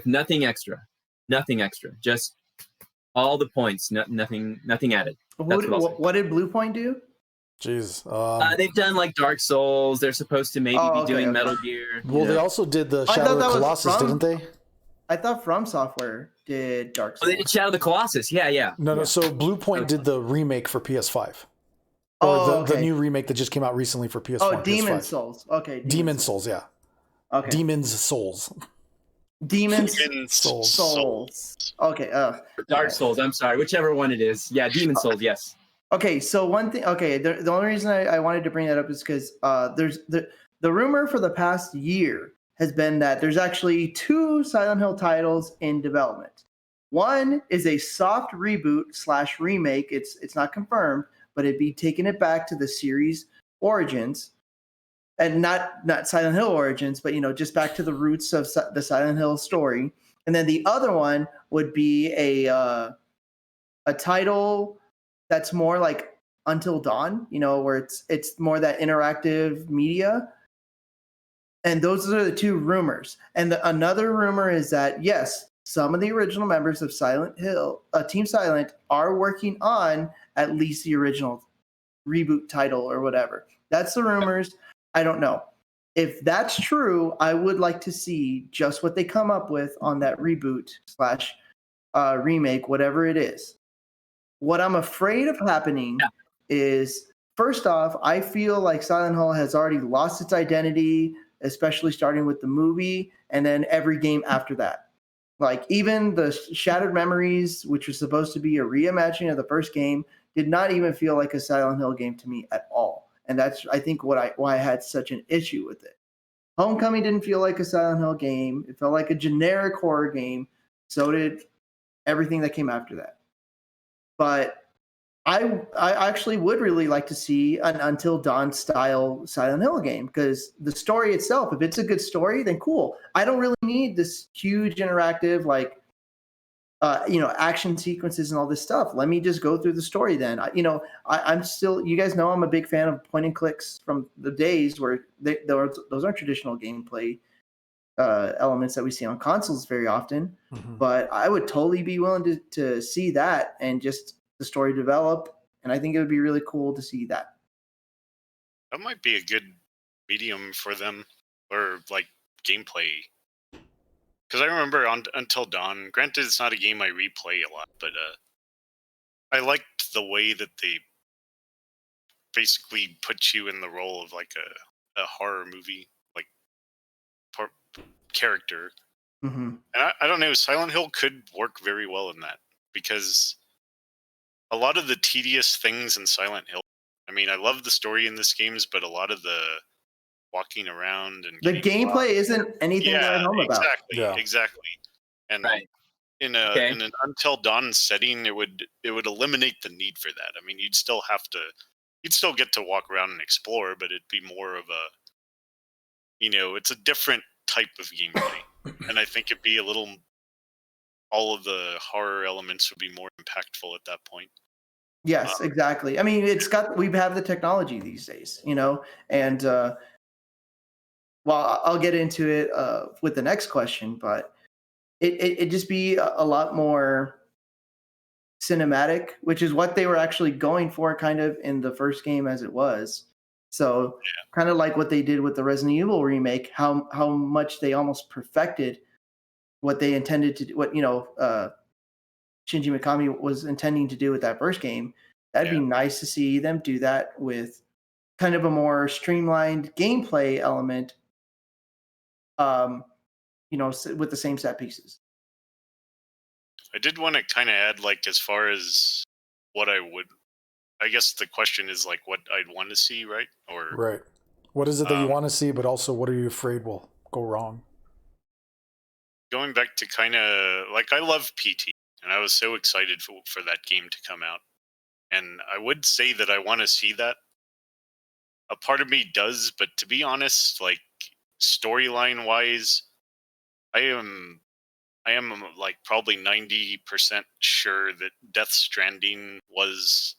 nothing extra, just all the points, nothing added. What did Blue Point do? Jeez. They've done like Dark Souls. They're supposed to maybe be doing Metal Gear. Well, they also did the Shadow of the Colossus, didn't they? I thought From Software did Dark Souls. Oh, they did Shadow of the Colossus. Yeah. No. So Blue Point did the remake for PS5. Or the new remake that just came out recently for PS4. Oh, Demon PS5. Souls. Okay. Demon Souls, yeah. Okay. Demon's Souls. Demon's Souls. Okay. Dark Souls. I'm sorry, whichever one it is. Yeah, Demon Souls. Yes. Okay. So one thing. Okay. The only reason I wanted to bring that up is because there's the rumor for the past year has been that there's actually 2 Silent Hill titles in development. One is a soft reboot / remake. It's not confirmed, but it'd be taking it back to the series origins, and not Silent Hill origins, but just back to the roots of the Silent Hill story. And then the other one would be a title that's more like Until Dawn, where it's more that interactive media. And those are the 2 rumors. And another rumor is that yes, some of the original members of Silent Hill, Team Silent, are working on at least the original reboot title or whatever. That's the rumors. I don't know. If that's true, I would like to see just what they come up with on that reboot / remake, whatever it is. What I'm afraid of happening is, first off, I feel like Silent Hill has already lost its identity, especially starting with the movie and then every game after that. Like even the Shattered Memories, which was supposed to be a reimagining of the first game, did not even feel like a Silent Hill game to me at all. And that's, I think, why I had such an issue with it. Homecoming didn't feel like a Silent Hill game. It felt like a generic horror game. So did everything that came after that. But I actually would really like to see an Until Dawn style Silent Hill game, because the story itself, if it's a good story, then cool. I don't really need this huge interactive action sequences and all this stuff. Let me just go through the story then. I'm still, you guys know I'm a big fan of point and clicks from the days where those aren't traditional gameplay elements that we see on consoles very often. Mm-hmm. But I would totally be willing to see that and just the story develop. And I think it would be really cool to see that. That might be a good medium for them, or like gameplay. Because I remember Until Dawn, granted it's not a game I replay a lot, but I liked the way that they basically put you in the role of like a horror movie like character. Mm-hmm. And I don't know, Silent Hill could work very well in that, because a lot of the tedious things in Silent Hill, I mean, I love the story in this games, but a lot of the walking around and the gameplay isn't anything that I know about. Exactly. And in an Until Dawn setting, it would eliminate the need for that. I mean, you'd still get to walk around and explore, but it'd be more of a, it's a different type of gameplay. And I think it'd be all of the horror elements would be more impactful at that point. Yes, exactly. I mean, we have the technology these days, and well, I'll get into it with the next question, but it just be a lot more cinematic, which is what they were actually going for kind of in the first game as it was. So kind of like what they did with the Resident Evil remake, how much they almost perfected what they intended to do, what Shinji Mikami was intending to do with that first game. That'd be nice to see them do that with kind of a more streamlined gameplay element, with the same set pieces. I did want to kind of add, like, as far as what I guess the question is like what I'd want to see, right? Right. What is it that you want to see, but also what are you afraid will go wrong? Going back to kind of, like, I love PT, and I was so excited for that game to come out. And I would say that I want to see that. A part of me does, but to be honest, like, storyline-wise, I I am like probably 90% sure that Death Stranding was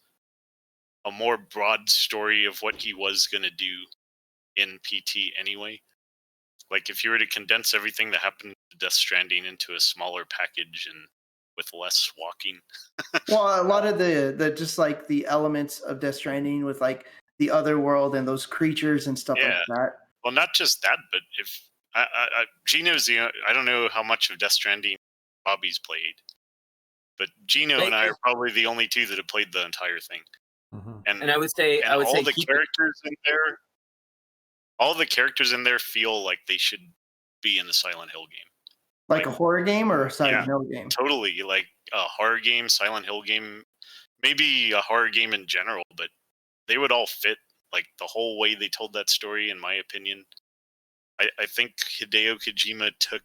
a more broad story of what he was going to do in PT anyway. Like if you were to condense everything that happened to Death Stranding into a smaller package and with less walking. Well, a lot of the just like the elements of Death Stranding with like the other world and those creatures and stuff like that. Well, not just that, but if Gino's the I don't know how much of Death Stranding Bobby's played, but Gino and I are probably the only two that have played the entire thing. And I would say all the characters in there, all the characters in there feel like they should be in the Silent Hill game. Like a horror game or a Silent Hill game? Totally, like a horror game, Silent Hill game, maybe a horror game in general, but they would all fit, like the whole way they told that story, in my opinion. I think Hideo Kojima took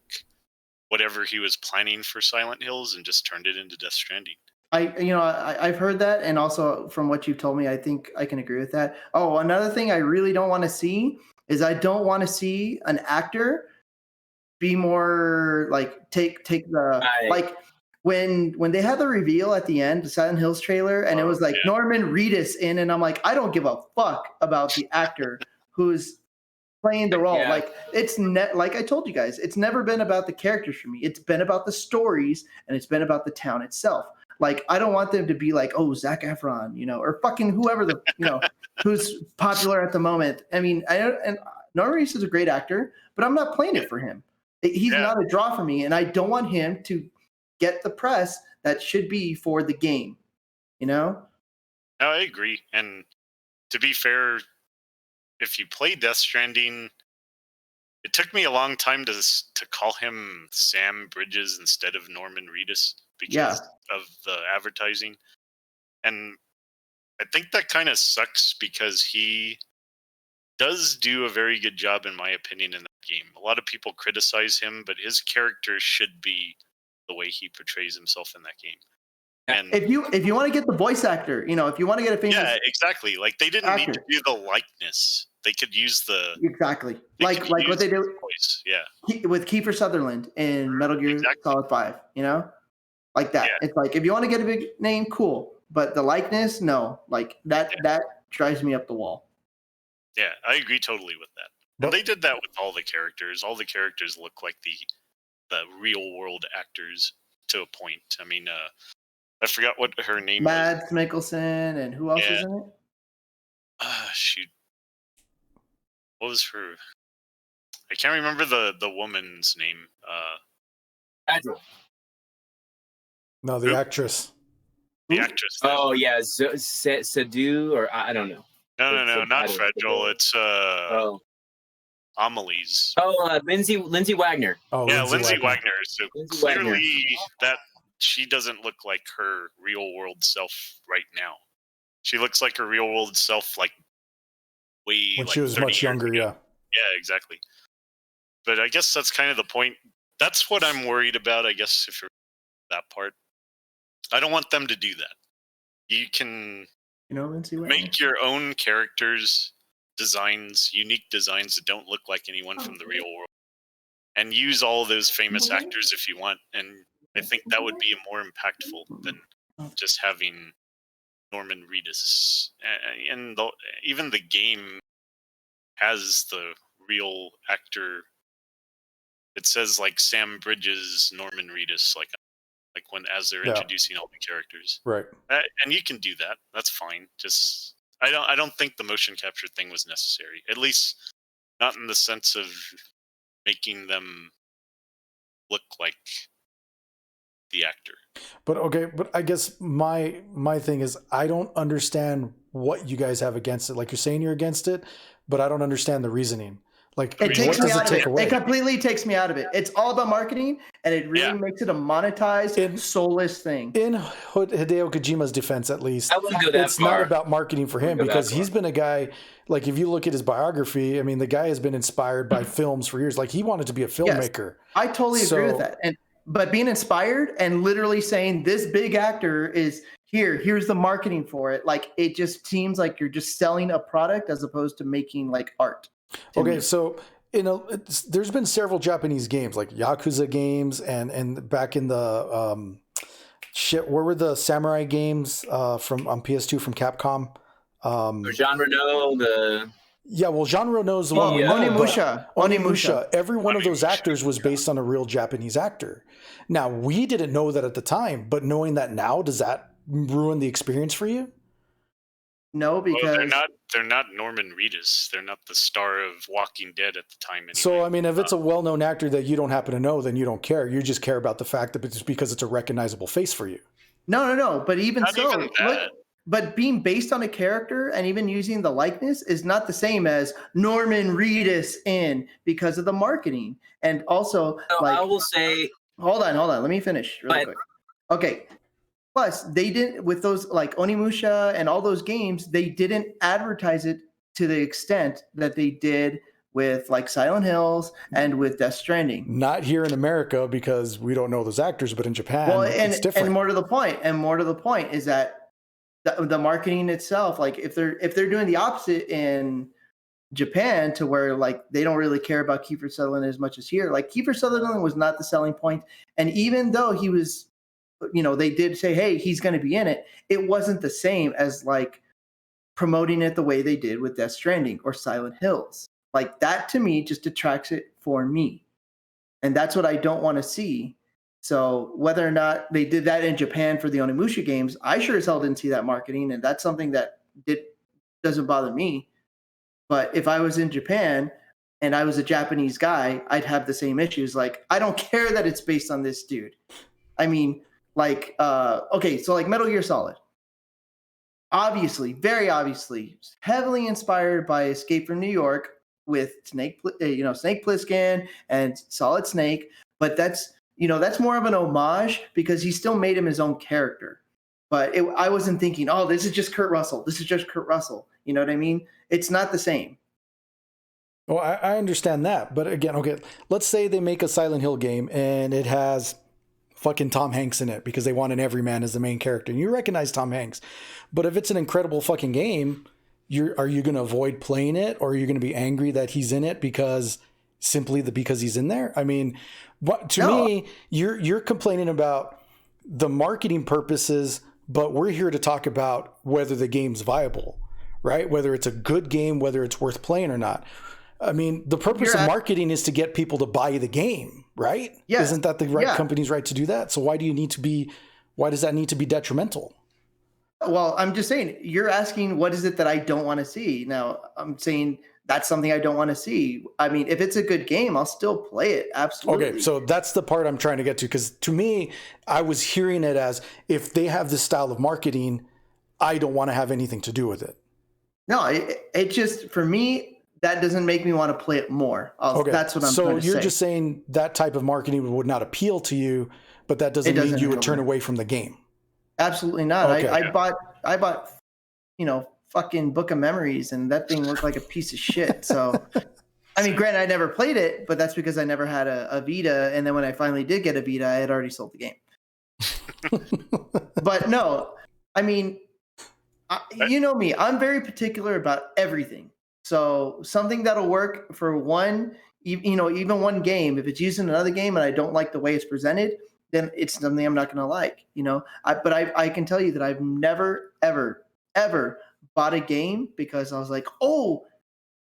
whatever he was planning for Silent Hills and just turned it into Death Stranding. I've heard that, and also from what you've told me, I think I can agree with that. Oh, another thing I really don't want to see is I don't want to see an actor be more like take the like when they had the reveal at the end, the Silent Hills trailer, and it was like Norman Reedus in, and I'm like, I don't give a fuck about the actor who's playing the role. Like it's like I told you guys, it's never been about the characters for me. It's been about the stories, and it's been about the town itself. Like I don't want them to be like, oh, Zac Efron, or fucking whoever the who's popular at the moment. I mean, and Norman Reedus is a great actor, but I'm not playing it for him. He's not a draw for me, and I don't want him to get the press that should be for the game. No, I agree. And to be fair, if you play Death Stranding, it took me a long time to call him Sam Bridges instead of Norman Reedus because of the advertising. And I think that kind of sucks because he does do a very good job, in my opinion, in that game. A lot of people criticize him, but his character should be the way he portrays himself in that game. And if you want to get the voice actor, if you want to get a famous exactly. Like they didn't need to do the likeness. They could use the like what they do voice. with Kiefer Sutherland in Metal Gear Solid 5. Like that. It's like if you want to get a big name, cool, but the likeness, no. Like that drives me up the wall. Yeah, I agree totally with that. And they did that with all the characters. All the characters look like the real world actors to a point. I mean, I forgot what her name was. Mads Mikkelsen, and who else is in it? Shoot. What was her? I can't remember the woman's name. Agile. No, the actress. The actress. Oh yeah, Sadu, or I don't know. No, not Fragile. It's Amelie's. Oh, Lindsay Wagner. Oh, yeah, Lindsay Wagner. So Lindsay clearly Wagner. that she doesn't look like her real world self right now. She looks like her real world self like way when like she was much younger. Yeah, exactly. But I guess that's kind of the point. That's what I'm worried about. I guess if you're that part, I don't want them to do that. You can Lindsay Wagner? Make your own characters designs, unique designs that don't look like anyone from the real world, and use all those famous actors if you want. And I think that would be more impactful than just having Norman Reedus. And even the game has the real actor. It says like Sam Bridges, Norman Reedus, like when as they're introducing all the characters, right? And you can do that. That's fine. Just I don't think the motion capture thing was necessary. At least not in the sense of making them look like the actor. But I guess my thing is I don't understand what you guys have against it. Like you're saying you're against it, but I don't understand the reasoning. Like it takes what me does out it take of it. away? It completely takes me out of it. It's all about marketing, and it really makes it a monetized, soulless thing. In Hideo Kojima's defense, at least, I wouldn't go that it's far. not about marketing for him because he's been a guy. Like if you look at his biography, I mean, the guy has been inspired by films for years. Like he wanted to be a filmmaker. Yes, I totally agree with that. But being inspired and literally saying this big actor is here's the marketing for it. Like it just seems like you're just selling a product as opposed to making like art. Okay, so there's been several Japanese games like Yakuza games and back in the where were the samurai games from on PS2 from Capcom? Genre no, Yeah, well, Genre knows the Well, one we know, but Onimusha. every one of those Onimusha, actors was based on a real Japanese actor. Now, we didn't know that at the time, but knowing that now, does that ruin the experience for you? No, because Well, they're not Norman Reedus. They're not the star of Walking Dead at the time. Anyway. So, I mean, if it's a well-known actor that you don't happen to know, then you don't care. You just care about the fact that it's because it's a recognizable face for you. no. But even Not so, even that. but being based on a character and even using the likeness is not the same as Norman Reedus because of the marketing. And also, no. I will say, hold on. Let me finish really But- quick. Okay. Plus, they didn't, with those like Onimusha and all those games, they didn't advertise it to the extent that they did with like Silent Hills and with Death Stranding. Not here in America because we don't know those actors, but in Japan, it's different. And more to the point is that the marketing itself, like if they're doing the opposite in Japan to where like they don't really care about Kiefer Sutherland as much as here. Like Kiefer Sutherland was not the selling point, and even though he was, they did say, hey, he's going to be in it. It wasn't the same as like promoting it the way they did with Death Stranding or Silent Hills. Like that to me just detracts it for me. And that's what I don't want to see. So whether or not they did that in Japan for the Onimusha games, I sure as hell didn't see that marketing. And that's something that doesn't bother me. But if I was in Japan and I was a Japanese guy, I'd have the same issues. Like, I don't care that it's based on this dude. I mean, like, okay, so like Metal Gear Solid. Obviously, very obviously, heavily inspired by Escape from New York with Snake Plissken and Solid Snake. But that's more of an homage because he still made him his own character. But I wasn't thinking, oh, this is just Kurt Russell. This is just Kurt Russell. You know what I mean? It's not the same. Well, I understand that. But again, okay, let's say they make a Silent Hill game and it has fucking Tom Hanks in it because they want an everyman as the main character. And you recognize Tom Hanks. But if it's an incredible fucking game, are you going to avoid playing it, or are you going to be angry that he's in it because he's in there? I mean, to me, you're complaining about the marketing purposes, but we're here to talk about whether the game's viable, right? Whether it's a good game, whether it's worth playing or not. I mean, the purpose of marketing is to get people to buy the game, right? Yeah. Isn't that the company's right to do that? So why does that need to be detrimental? Well, I'm just saying, you're asking what is it that I don't want to see. Now, I'm saying that's something I don't want to see. I mean, if it's a good game, I'll still play it. Absolutely. Okay, so that's the part I'm trying to get to, because to me, I was hearing it as if they have this style of marketing, I don't want to have anything to do with it. No, it just, for me, that doesn't make me want to play it more. Okay. That's what I'm trying to say. So you're just saying that type of marketing would not appeal to you, but that doesn't mean you would turn away from the game. Absolutely not. Okay. I bought, fucking Book of Memories, and that thing looked like a piece of shit. So, I mean, granted, I never played it, but that's because I never had a Vita. And then when I finally did get a Vita, I had already sold the game. But no, I mean, you know me, I'm very particular about everything. So something that'll work for even one game, if it's used in another game and I don't like the way it's presented, then it's something I'm not going to like, But I can tell you that I've never, ever, ever bought a game because I was like, oh,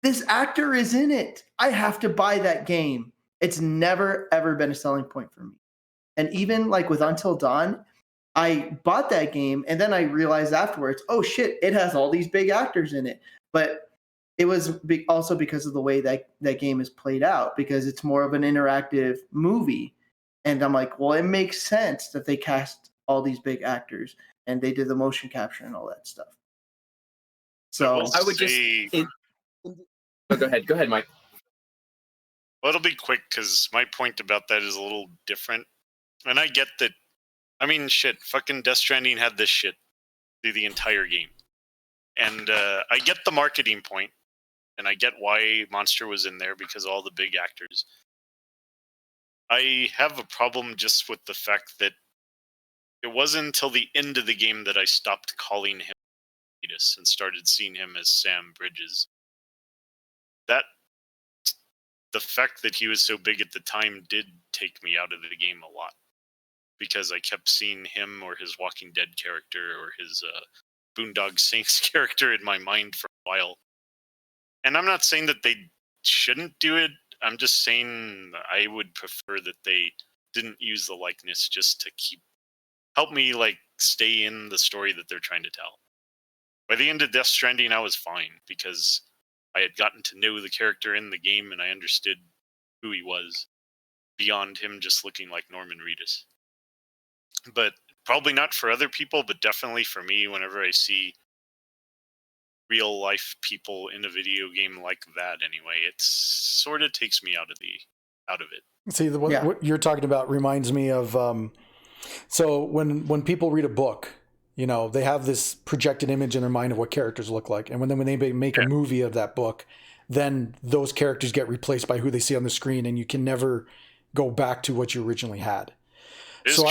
this actor is in it. I have to buy that game. It's never, ever been a selling point for me. And even like with Until Dawn, I bought that game and then I realized afterwards, oh shit, it has all these big actors in it. But it was also because of the way that game is played out, because it's more of an interactive movie. And I'm like, well, it makes sense that they cast all these big actors and they did the motion capture and all that stuff. So I would go ahead, Mike. Well, it'll be quick because my point about that is a little different. And I get that. I mean, shit, fucking Death Stranding had this shit through the entire game. And I get the marketing point, and I get why Monster was in there because of all the big actors. I have a problem just with the fact that it wasn't until the end of the game that I stopped calling him Vetus and started seeing him as Sam Bridges. That the fact that he was so big at the time did take me out of the game a lot, because I kept seeing him or his Walking Dead character or his Boondock Saints character in my mind for a while. And I'm not saying that they shouldn't do it. I'm just saying I would prefer that they didn't use the likeness just to help me like stay in the story that they're trying to tell. By the end of Death Stranding, I was fine because I had gotten to know the character in the game and I understood who he was beyond him just looking like Norman Reedus. But probably not for other people, but definitely for me, whenever I see real life people in a video game like that anyway, it sort of takes me out of it. See, what you're talking about reminds me of so when people read a book, you know, they have this projected image in their mind of what characters look like, and when they make a movie of that book, then those characters get replaced by who they see on the screen, and you can never go back to what you originally had. So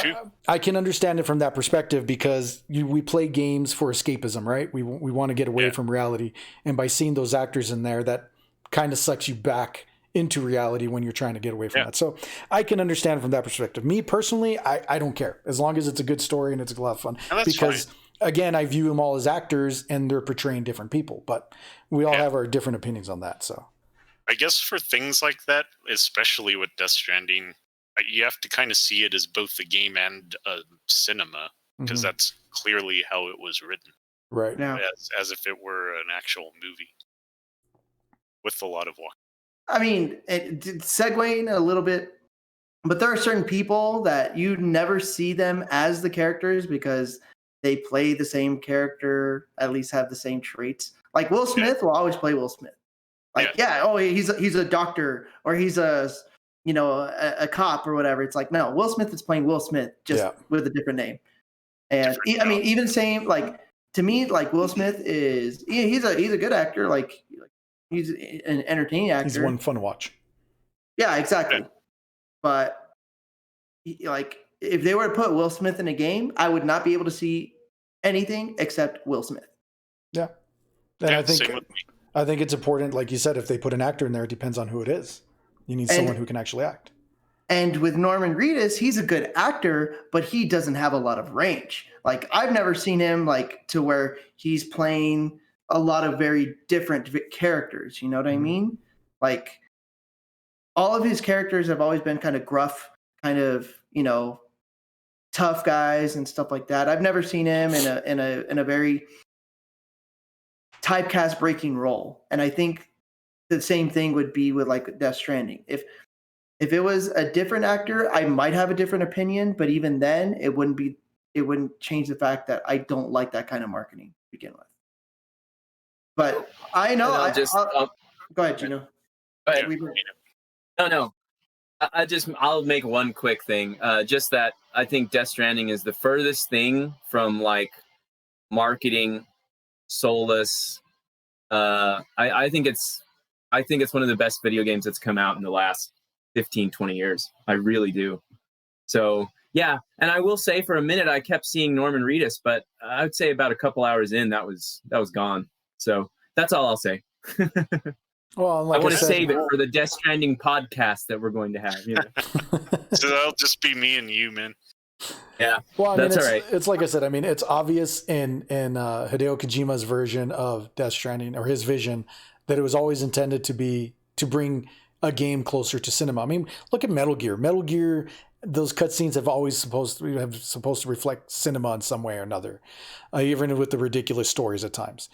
I can understand it from that perspective, because we play games for escapism, right? We want to get away from reality. And by seeing those actors in there, that kind of sucks you back into reality when you're trying to get away from that. So I can understand it from that perspective. Me personally, I don't care. As long as it's a good story and it's a lot of fun. Because, again, I view them all as actors and they're portraying different people. But we all have our different opinions on that. So I guess for things like that, especially with Death Stranding, you have to kind of see it as both a game and a cinema, because that's clearly how it was written. Right. Yeah. As if it were an actual movie with a lot of walking. I mean, segueing a little bit, but there are certain people that you never see them as the characters because they play the same character, at least have the same traits. Like Will Smith will always play Will Smith. Like, he's a doctor, or he's a cop or whatever. It's like, no, Will Smith is playing Will Smith, just with a different name. And I mean, even same, like, to me, like, Will Smith is, he's a good actor. Like he's an entertaining actor. He's one fun to watch. Yeah, exactly. But like, if they were to put Will Smith in a game, I would not be able to see anything except Will Smith. Yeah. And I think it's important, like you said, if they put an actor in there, it depends on who it is. You need someone who can actually act. And with Norman Reedus, he's a good actor, but he doesn't have a lot of range. Like, I've never seen him like to where he's playing a lot of very different characters. You know what I mean? Like, all of his characters have always been kind of gruff, kind of, tough guys and stuff like that. I've never seen him in a very typecast breaking role. And I think the same thing would be with like Death Stranding. If it was a different actor, I might have a different opinion, but even then it wouldn't change the fact that I don't like that kind of marketing to begin with. But I know go ahead, Gino. Go ahead. No. I'll make one quick thing. Just that I think Death Stranding is the furthest thing from like marketing soulless. I think it's one of the best video games that's come out in the last 15, 20 years. I really do. So yeah. And I will say for a minute, I kept seeing Norman Reedus, but I would say about a couple hours in, that was gone. So that's all I'll say. Well, like I want to save it for the Death Stranding podcast that we're going to have. So that'll just be me and you, man. Yeah. Well, I mean, that's all right. It's like I said. I mean, it's obvious in Hideo Kojima's version of Death Stranding, or his vision, that it was always intended to bring a game closer to cinema. I mean, look at Metal Gear. Metal Gear, those cutscenes have always supposed to reflect cinema in some way or another, even with the ridiculous stories at times.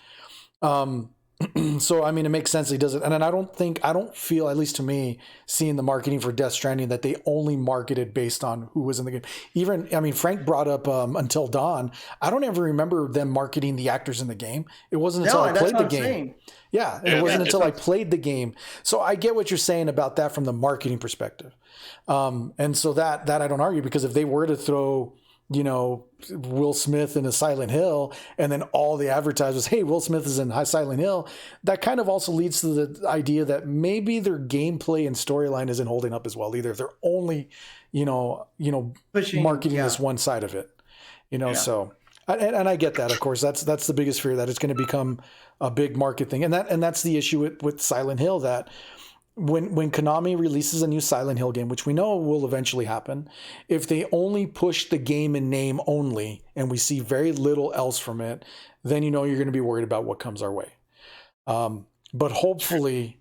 So, I mean, it makes sense he does it. And then I don't feel, at least to me, seeing the marketing for Death Stranding, that they only marketed based on who was in the game. Even, I mean, Frank brought up Until Dawn. I don't ever remember them marketing the actors in the game. It wasn't until I played the game. Yeah, it wasn't until I played the game. So I get what you're saying about that from the marketing perspective. And so that I don't argue, because if they were to throw, Will Smith in a Silent Hill, and then all the advertisers, hey, Will Smith is in Silent Hill, that kind of also leads to the idea that maybe their gameplay and storyline isn't holding up as well either. If they're only, marketing this one side of it, so, and I get that, of course, that's the biggest fear, that it's going to become a big market thing. And that's the issue with Silent Hill, that when Konami releases a new Silent Hill game, which we know will eventually happen, if they only push the game in name only and we see very little else from it, then you're going to be worried about what comes our way. But hopefully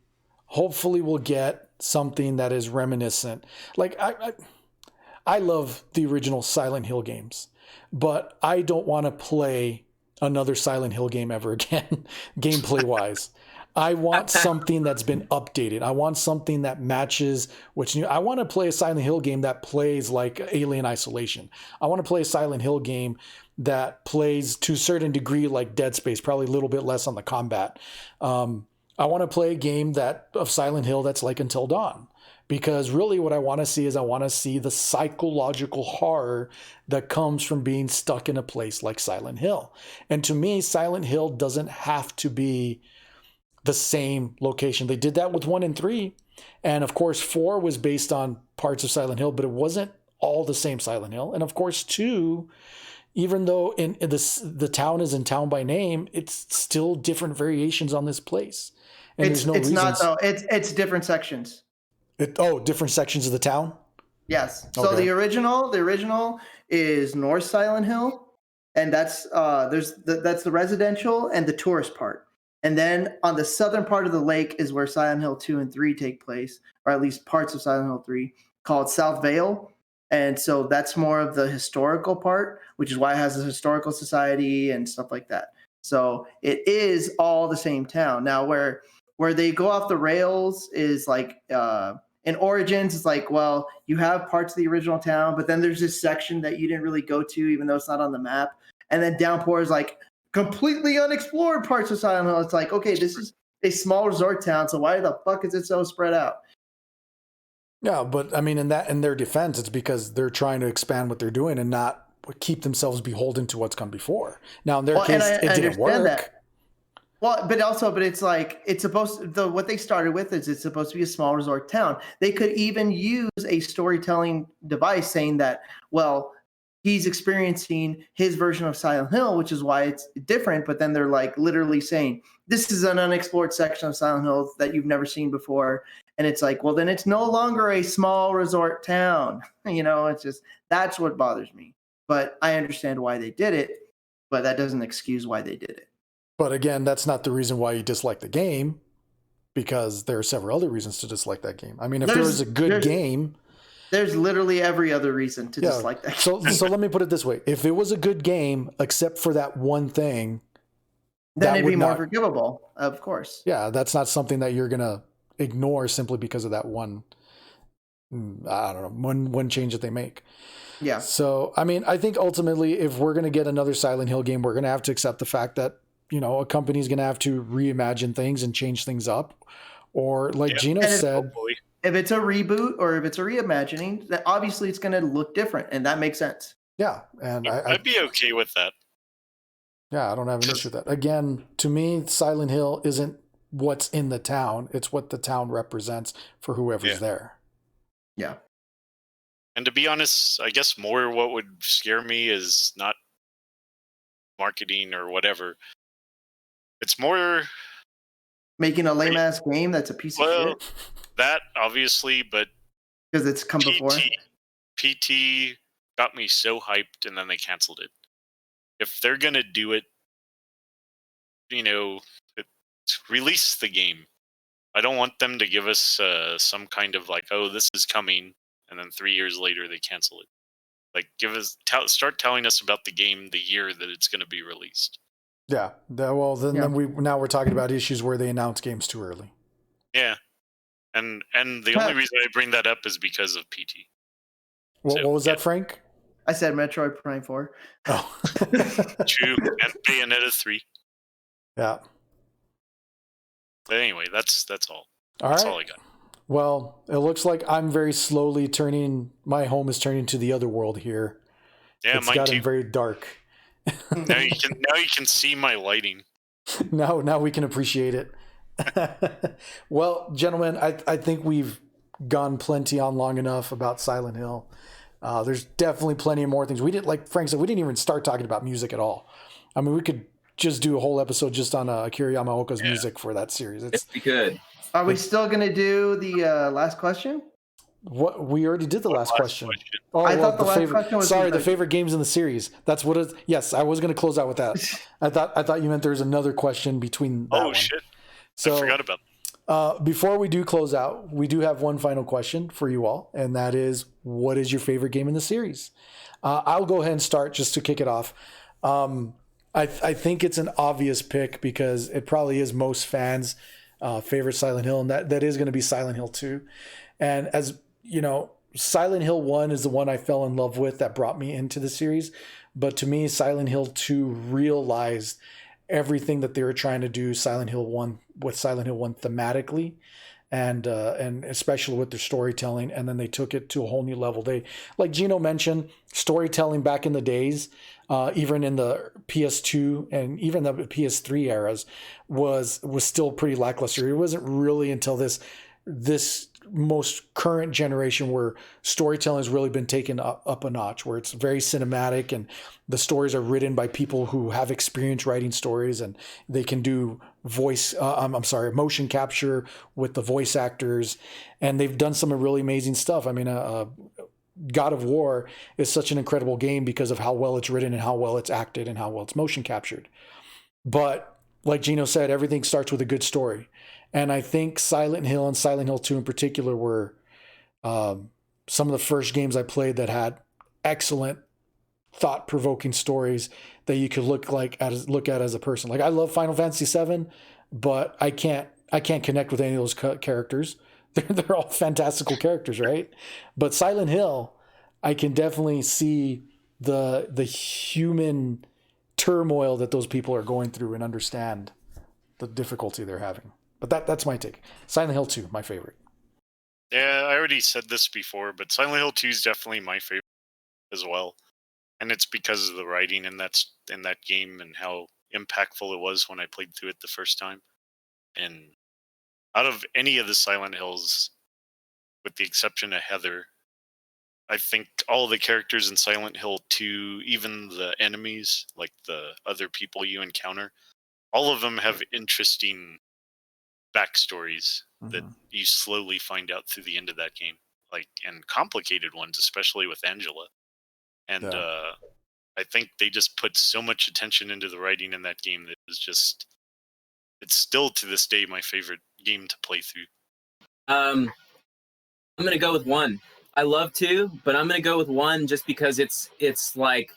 we'll get something that is reminiscent. Like I love the original Silent Hill games, but I don't want to play another Silent Hill game ever again, gameplay wise. I want something that's been updated. I want something that matches what's new. I want to play a Silent Hill game that plays like Alien Isolation. I want to play a Silent Hill game that plays to a certain degree like Dead Space, probably a little bit less on the combat. I want to play a game of Silent Hill that's like Until Dawn. Because really what I want to see is I want to see the psychological horror that comes from being stuck in a place like Silent Hill. And to me, Silent Hill doesn't have to be the same location. They did that with 1 and 3. And of course, 4 was based on parts of Silent Hill, but it wasn't all the same Silent Hill. And of course, 2, even though in the town is in Town by Name, it's still different variations on this place. And it's not though. It's different sections. Different sections of the town? Yes. So okay. the original is North Silent Hill, and that's that's the residential and the tourist part. And then on the southern part of the lake is where Silent Hill 2 and 3 take place, or at least parts of Silent Hill 3, called South Vale. And so that's more of the historical part, which is why it has a historical society and stuff like that. So it is all the same town. Now where they go off the rails is like in Origins, it's like, well, you have parts of the original town, but then there's this section that you didn't really go to, even though it's not on the map. And then Downpour is like completely unexplored parts of Silent Hill. It's like, okay, this is a small resort town, so why the fuck is it so spread out? Yeah, but I mean, in their defense, it's because they're trying to expand what they're doing and not keep themselves beholden to what's come before. Now, in their case, it didn't work. That. Well, but it's like it's supposed to, what they started with is it's supposed to be a small resort town. They could even use a storytelling device saying that, well, he's experiencing his version of Silent Hill, which is why it's different. But then they're like literally saying, this is an unexplored section of Silent Hill that you've never seen before. And it's like, well, then it's no longer a small resort town. It's just, that's what bothers me. But I understand why they did it, but that doesn't excuse why they did it. But again, that's not the reason why you dislike the game, because there are several other reasons to dislike that game. I mean, if there was a good game... There's literally every other reason to dislike that game. So let me put it this way. If it was a good game, except for that one thing... Then it'd be more forgivable, of course. Yeah, that's not something that you're going to ignore simply because of that one... I don't know, one change that they make. Yeah. So, I mean, I think ultimately, if we're going to get another Silent Hill game, we're going to have to accept the fact that a company's going to have to reimagine things and change things up. Or like Gino said, if it's a reboot or if it's a reimagining, then obviously it's going to look different. And that makes sense. Yeah. And I'd be okay with that. Yeah, I don't have an issue with that. Again, to me, Silent Hill isn't what's in the town. It's what the town represents for whoever's there. Yeah. And to be honest, I guess more what would scare me is not marketing or whatever. It's more making a lame ass game that's a piece of shit. That obviously, but because it's come before. PT got me so hyped, and then they canceled it. If they're gonna do it, release the game. I don't want them to give us some kind of like, oh, this is coming, and then 3 years later they cancel it. Like, start telling us about the game the year that it's going to be released. Yeah. Then we're talking about issues where they announce games too early. Yeah. And the only reason I bring that up is because of PT. What was that, Frank? I said Metroid Prime 4. Oh. True. And Bayonetta 3. Yeah. But anyway, that's all. That's all I got. Well, it looks like I'm very slowly my home is turning to the other world here. Yeah, it's mine gotten too. very dark. Now you can see my lighting. Now we can appreciate it. Well, gentlemen, I think we've gone plenty on long enough about Silent Hill. There's definitely plenty of more things. Like Frank said, we didn't even start talking about music at all. I mean, we could just do a whole episode just on Akira Yamaoka's music for that series. It's good. Are we still gonna do the last question? What we already did the last question. Oh, I thought the last favorite, question was sorry, the like- favorite games in the series. That's what it. Yes, I was going to close out with that. I thought you meant there was another question between that one. Shit! So I forgot about that. before we do close out, we do have one final question for you all, and that is, what is your favorite game in the series? I'll go ahead and start just to kick it off. I think it's an obvious pick because it probably is most fans' favorite Silent Hill, and that is going to be Silent Hill 2. And as you know, Silent Hill 1 is the one I fell in love with that brought me into the series. But to me, Silent Hill 2 realized everything that they were trying to do Silent Hill 1 with Silent Hill 1 thematically, and especially with their storytelling. And then they took it to a whole new level. They, like Gino mentioned, storytelling back in the days, even in the PS2 and even the PS3 eras, was still pretty lackluster. It wasn't really until this most current generation where storytelling has really been taken up a notch, where it's very cinematic and the stories are written by people who have experience writing stories, and they can do motion capture with the voice actors, and they've done some really amazing stuff. I mean, God of War is such an incredible game because of how well it's written and how well it's acted and how well it's motion captured. But like Gino said, everything starts with a good story. And I think Silent Hill and Silent Hill 2 in particular were some of the first games I played that had excellent, thought-provoking stories that you could look at as a person. Like, I love Final Fantasy VII, but I can't connect with any of those characters. They're all fantastical characters, right? But Silent Hill, I can definitely see the human turmoil that those people are going through and understand the difficulty they're having. But that's my take. Silent Hill 2, my favorite. Yeah, I already said this before, but Silent Hill 2 is definitely my favorite as well. And it's because of the writing in that game and how impactful it was when I played through it the first time. And out of any of the Silent Hills, with the exception of Heather, I think all the characters in Silent Hill 2, even the enemies, like the other people you encounter, all of them have interesting backstories that you slowly find out through the end of that game, and complicated ones, especially with Angela. And I think they just put so much attention into the writing in that game that it's still to this day my favorite game to play through. I'm gonna go with 1. I love 2, but I'm gonna go with 1 just because it's like,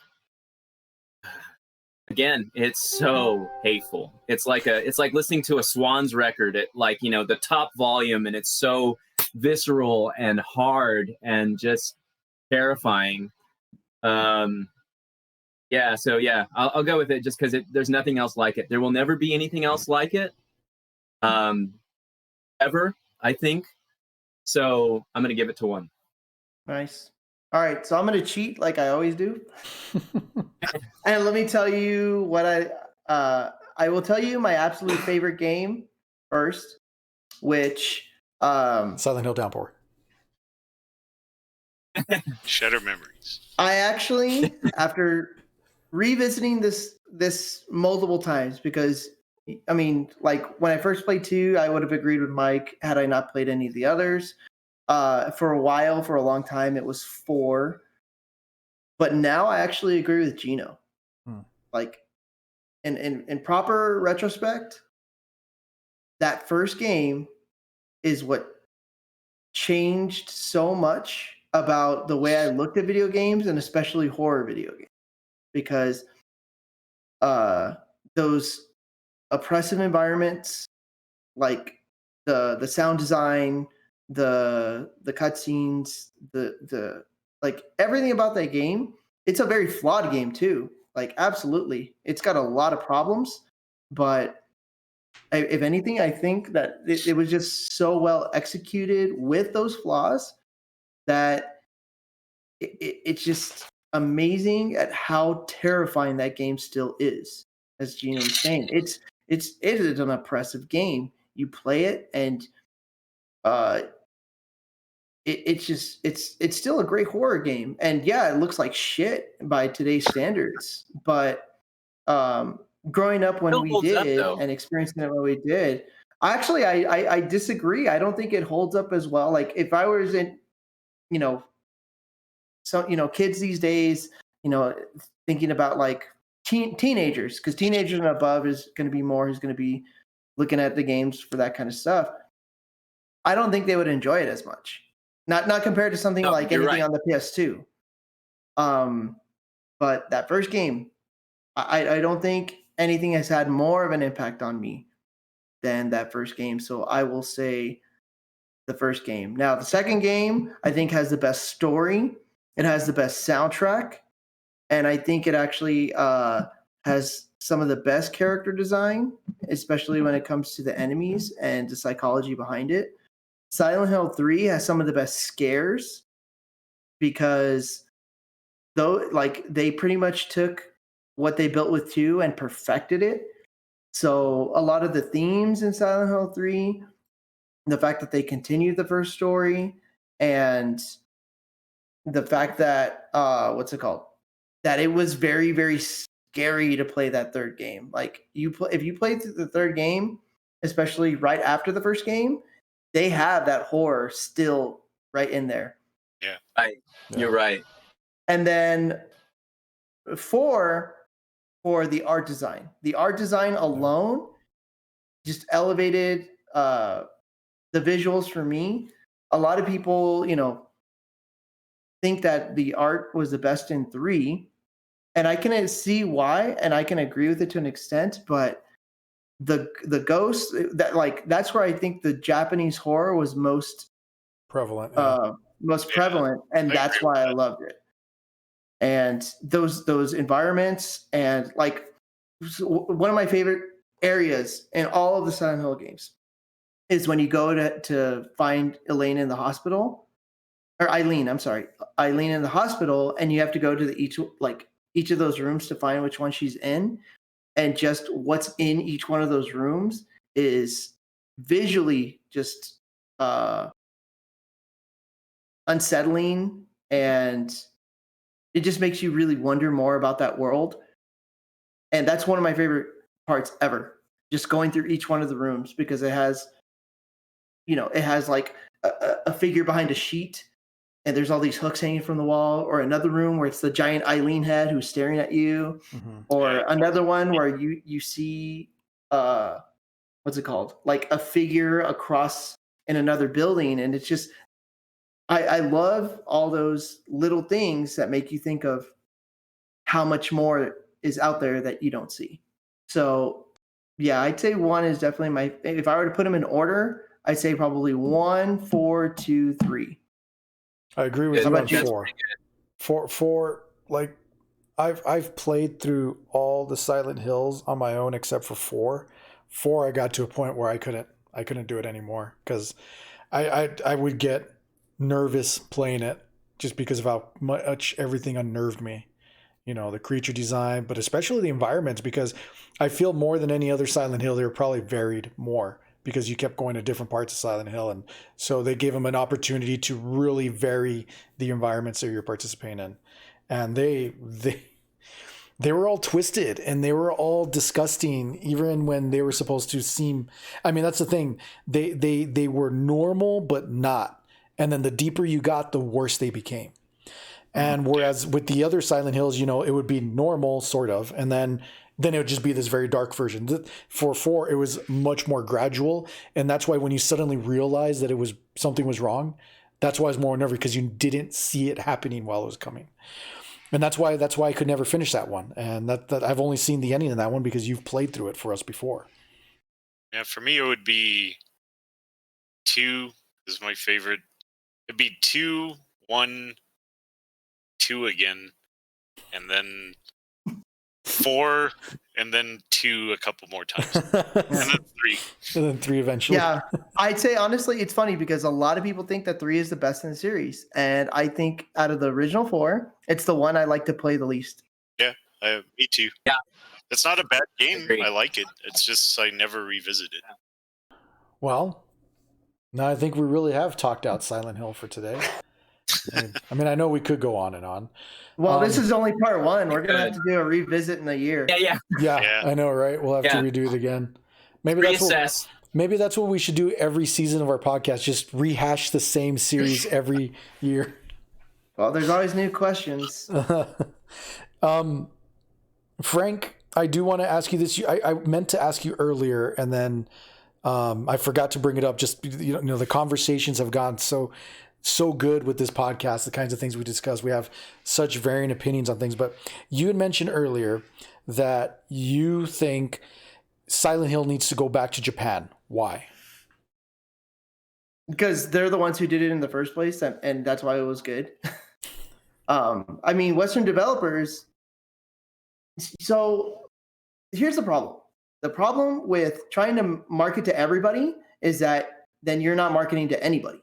again, it's so hateful. It's like listening to a Swans record at, like, you know, the top volume, and it's so visceral and hard and just terrifying. Yeah, so yeah, I'll go with it just because there's nothing else like it. There will never be anything else like it, ever, I think. So I'm gonna give it to 1. Nice. All right, so I'm going to cheat like I always do. And let me tell you what I will tell you my absolute favorite game first, which Silent Hill Downpour. Shattered Memories. I actually, after revisiting this multiple times, because I mean, like, when I first played 2, I would have agreed with Mike had I not played any of the others. For a long time, it was 4. But now I actually agree with Gino. Like, in proper retrospect, that first game is what changed so much about the way I looked at video games, and especially horror video games. Because those oppressive environments, like the sound design, the cutscenes, the like, everything about that game, it's a very flawed game too. Like, absolutely, it's got a lot of problems, but if anything, I think that it was just so well executed with those flaws that it's just amazing at how terrifying that game still is. As Gino was saying, it is an oppressive game. You play it, and it's still a great horror game. And yeah, it looks like shit by today's standards, but growing up when we did and experiencing it when we did, Actually, I disagree. I don't think it holds up as well. Like if I was in, kids these days, thinking about like teenagers, because teenagers and above is going to be more who's going to be looking at the games for that kind of stuff. I don't think they would enjoy it as much. Not compared to something like anything on the PS2. But that first game, I don't think anything has had more of an impact on me than that first game. So I will say the first game. Now, the second game, I think, has the best story. It has the best soundtrack. And I think it actually has some of the best character design, especially when it comes to the enemies and the psychology behind it. Silent Hill 3 has some of the best scares because they pretty much took what they built with 2 and perfected it. So a lot of the themes in Silent Hill 3, the fact that they continued the first story, and the fact that that it was very, very scary to play that third game. Like if you played through the third game, especially right after the first game, they have that horror still right in there. Yeah. Right. You're right. And then 4 for the art design. The art design alone just elevated the visuals for me. A lot of people, think that the art was the best in 3, and I can see why, and I can agree with it to an extent, but the ghosts that's where I think the Japanese horror was most prevalent. Prevalent, and that's why I loved it. And those environments, and like one of my favorite areas in all of the Silent Hill games is when you go to find Eileen in the hospital, Eileen in the hospital, and you have to go to each of those rooms to find which one she's in. And just what's in each one of those rooms is visually just unsettling, and it just makes you really wonder more about that world. And that's one of my favorite parts ever, just going through each one of the rooms, because it has like a figure behind a sheet, and there's all these hooks hanging from the wall, or another room where it's the giant Eileen head who's staring at you, or another one where you see what's it called? Like a figure across in another building. And it's just, I love all those little things that make you think of how much more is out there that you don't see. So yeah, I'd say 1 is definitely if I were to put them in order, I'd say probably 1, 4, 2, 3. I agree with you on 4. Four, like I've played through all the Silent Hills on my own except for 4. 4, I got to a point where I couldn't do it anymore, because I would get nervous playing it just because of how much everything unnerved me. The creature design, but especially the environments, because I feel more than any other Silent Hill, they were probably varied more, because you kept going to different parts of Silent Hill. And so they gave them an opportunity to really vary the environments that you're participating in. And they were all twisted, and they were all disgusting, even when they were supposed to seem, I mean, that's the thing. They were normal, but not. And then the deeper you got, the worse they became. And whereas with the other Silent Hills, it would be normal, sort of, and then it would just be this very dark version. For 4, it was much more gradual, and that's why when you suddenly realize that something was wrong, that's why it's more nervous, because you didn't see it happening while it was coming. And that's why I could never finish that one. And that I've only seen the ending of that one because you've played through it for us before. Yeah, for me it would be 2 is my favorite. It'd be 2, 1, 2 again, and then 4, and then 2 a couple more times, and then 3. And then 3 eventually. Yeah, I'd say honestly, it's funny because a lot of people think that 3 is the best in the series, and I think out of the original 4, it's the one I like to play the least. Yeah, me too. Yeah, it's not a bad game. I like it. It's just I never revisit it. Well, now I think we really have talked out Silent Hill for today. I mean, I know we could go on and on. Well, this is only part 1. We're gonna have to do a revisit in a year. Yeah. I know, right? We'll have to redo it again. Maybe reassess. Maybe that's what we should do every season of our podcast. Just rehash the same series every year. Well, there's always new questions. Frank, I do want to ask you this. I meant to ask you earlier, and then I forgot to bring it up. Just, you know, the conversations have gone so good with this podcast, the kinds of things we discuss. We have such varying opinions on things. But you had mentioned earlier that you think Silent Hill needs to go back to Japan. Why? Because they're the ones who did it in the first place, and that's why it was good. I mean, Western developers. So here's the problem. The problem with trying to market to everybody is that then you're not marketing to anybody.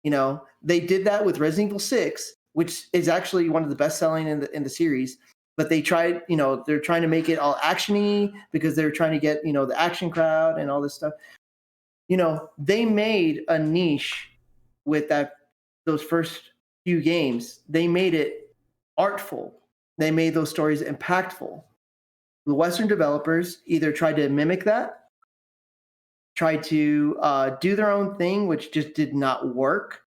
You know, they did that with Resident Evil 6, which is actually one of the best selling in the series. But they tried, you know, they're trying to make it all actiony because they're trying to get, you know, the action crowd and all this stuff. You know, they made a niche with those first few games. They made it artful. They made those stories impactful. The Western developers either tried to mimic that, tried to do their own thing, which just did not work.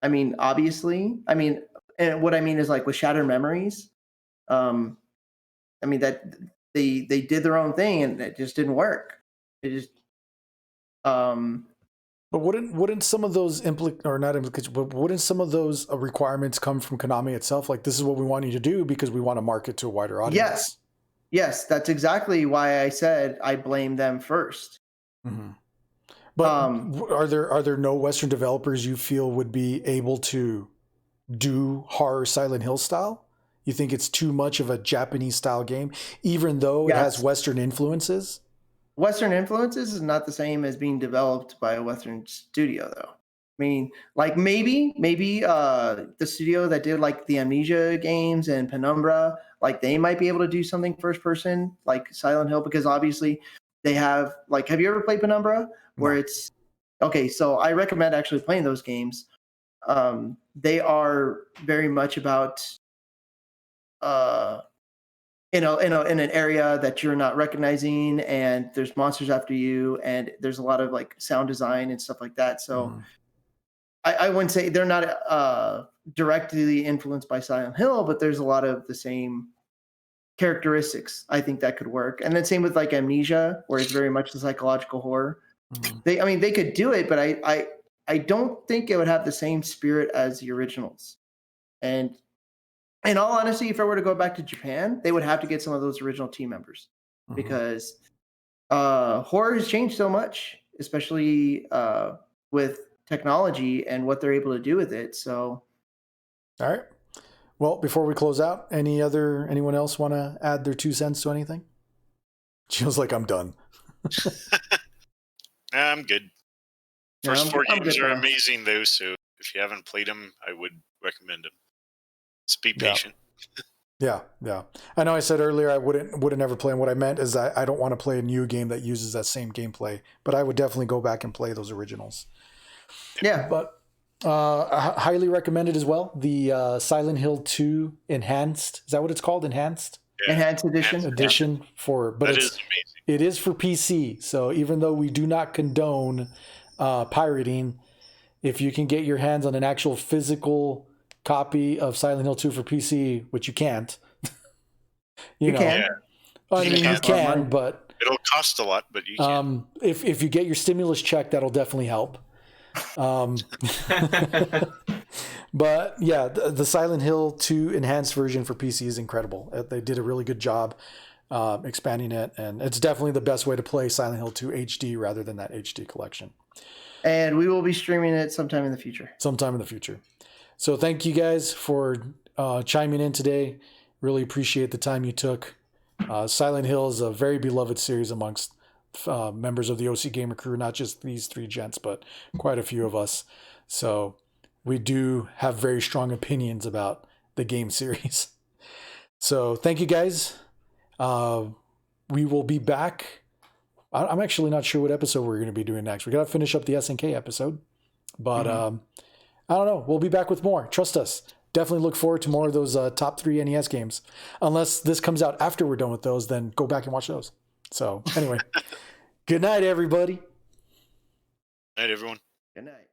I mean, obviously. I mean, and what I mean is like with Shattered Memories. I mean that they did their own thing and it just didn't work. It just. But wouldn't some of those wouldn't some of those requirements come from Konami itself? Like, this is what we want you to do because we want to market to a wider audience. Yes, that's exactly why I said I blame them first. Mm-hmm. But are there no Western developers you feel would be able to do horror Silent Hill style? You think it's too much of a Japanese style game, even though it has Western influences? Western influences is not the same as being developed by a Western studio, though. I mean, like maybe the studio that did like the Amnesia games and Penumbra, like they might be able to do something first person like Silent Hill, because obviously they have like, have you ever played Penumbra? Where it's okay. So I recommend actually playing those games. They are very much about in an area that you're not recognizing, and there's monsters after you, and there's a lot of like sound design and stuff like that. So I wouldn't say they're not directly influenced by Silent Hill, but there's a lot of the same characteristics I think that could work. And then same with like Amnesia, where it's very much the psychological horror. They could do it, but I don't think it would have the same spirit as the originals. And in all honesty, if I were to go back to Japan, they would have to get some of those original team members because horror has changed so much, especially with technology and what they're able to do with it. So, all right. Well, before we close out, anyone else want to add their 2 cents to anything? Feels like I'm done. I'm good. First 4 games are amazing, though. So if you haven't played them, I would recommend them. Just be patient. Yeah. I know I said earlier I wouldn't ever play them. What I meant is I don't want to play a new game that uses that same gameplay, but I would definitely go back and play those originals. Yeah. But highly recommended as well. The Silent Hill 2 Enhanced. Is that what it's called? Enhanced? Yeah. Enhanced edition. But that is amazing. It is for PC. So even though we do not condone pirating, if you can get your hands on an actual physical copy of Silent Hill 2 for PC, which you can't. you can. Yeah. I mean, you can, but it'll cost a lot, but you can. If you get your stimulus check, that'll definitely help. But yeah, the Silent Hill 2 enhanced version for PC is incredible. They did a really good job expanding it, and it's definitely the best way to play Silent Hill 2 HD rather than that HD collection. And we will be streaming it sometime in the future. So thank you guys for chiming in today. Really appreciate the time you took. Silent Hill is a very beloved series amongst members of the OCGamer crew, not just these 3 gents, but quite a few of us. So we do have very strong opinions about the game series. So thank you guys. We will be back. I'm actually not sure what episode we're going to be doing next. We got to finish up the SNK episode, but I don't know. We'll be back with more. Trust us. Definitely look forward to more of those top 3 NES games. Unless this comes out after we're done with those, then go back and watch those. So anyway, good night, everybody. Night, everyone. Good night.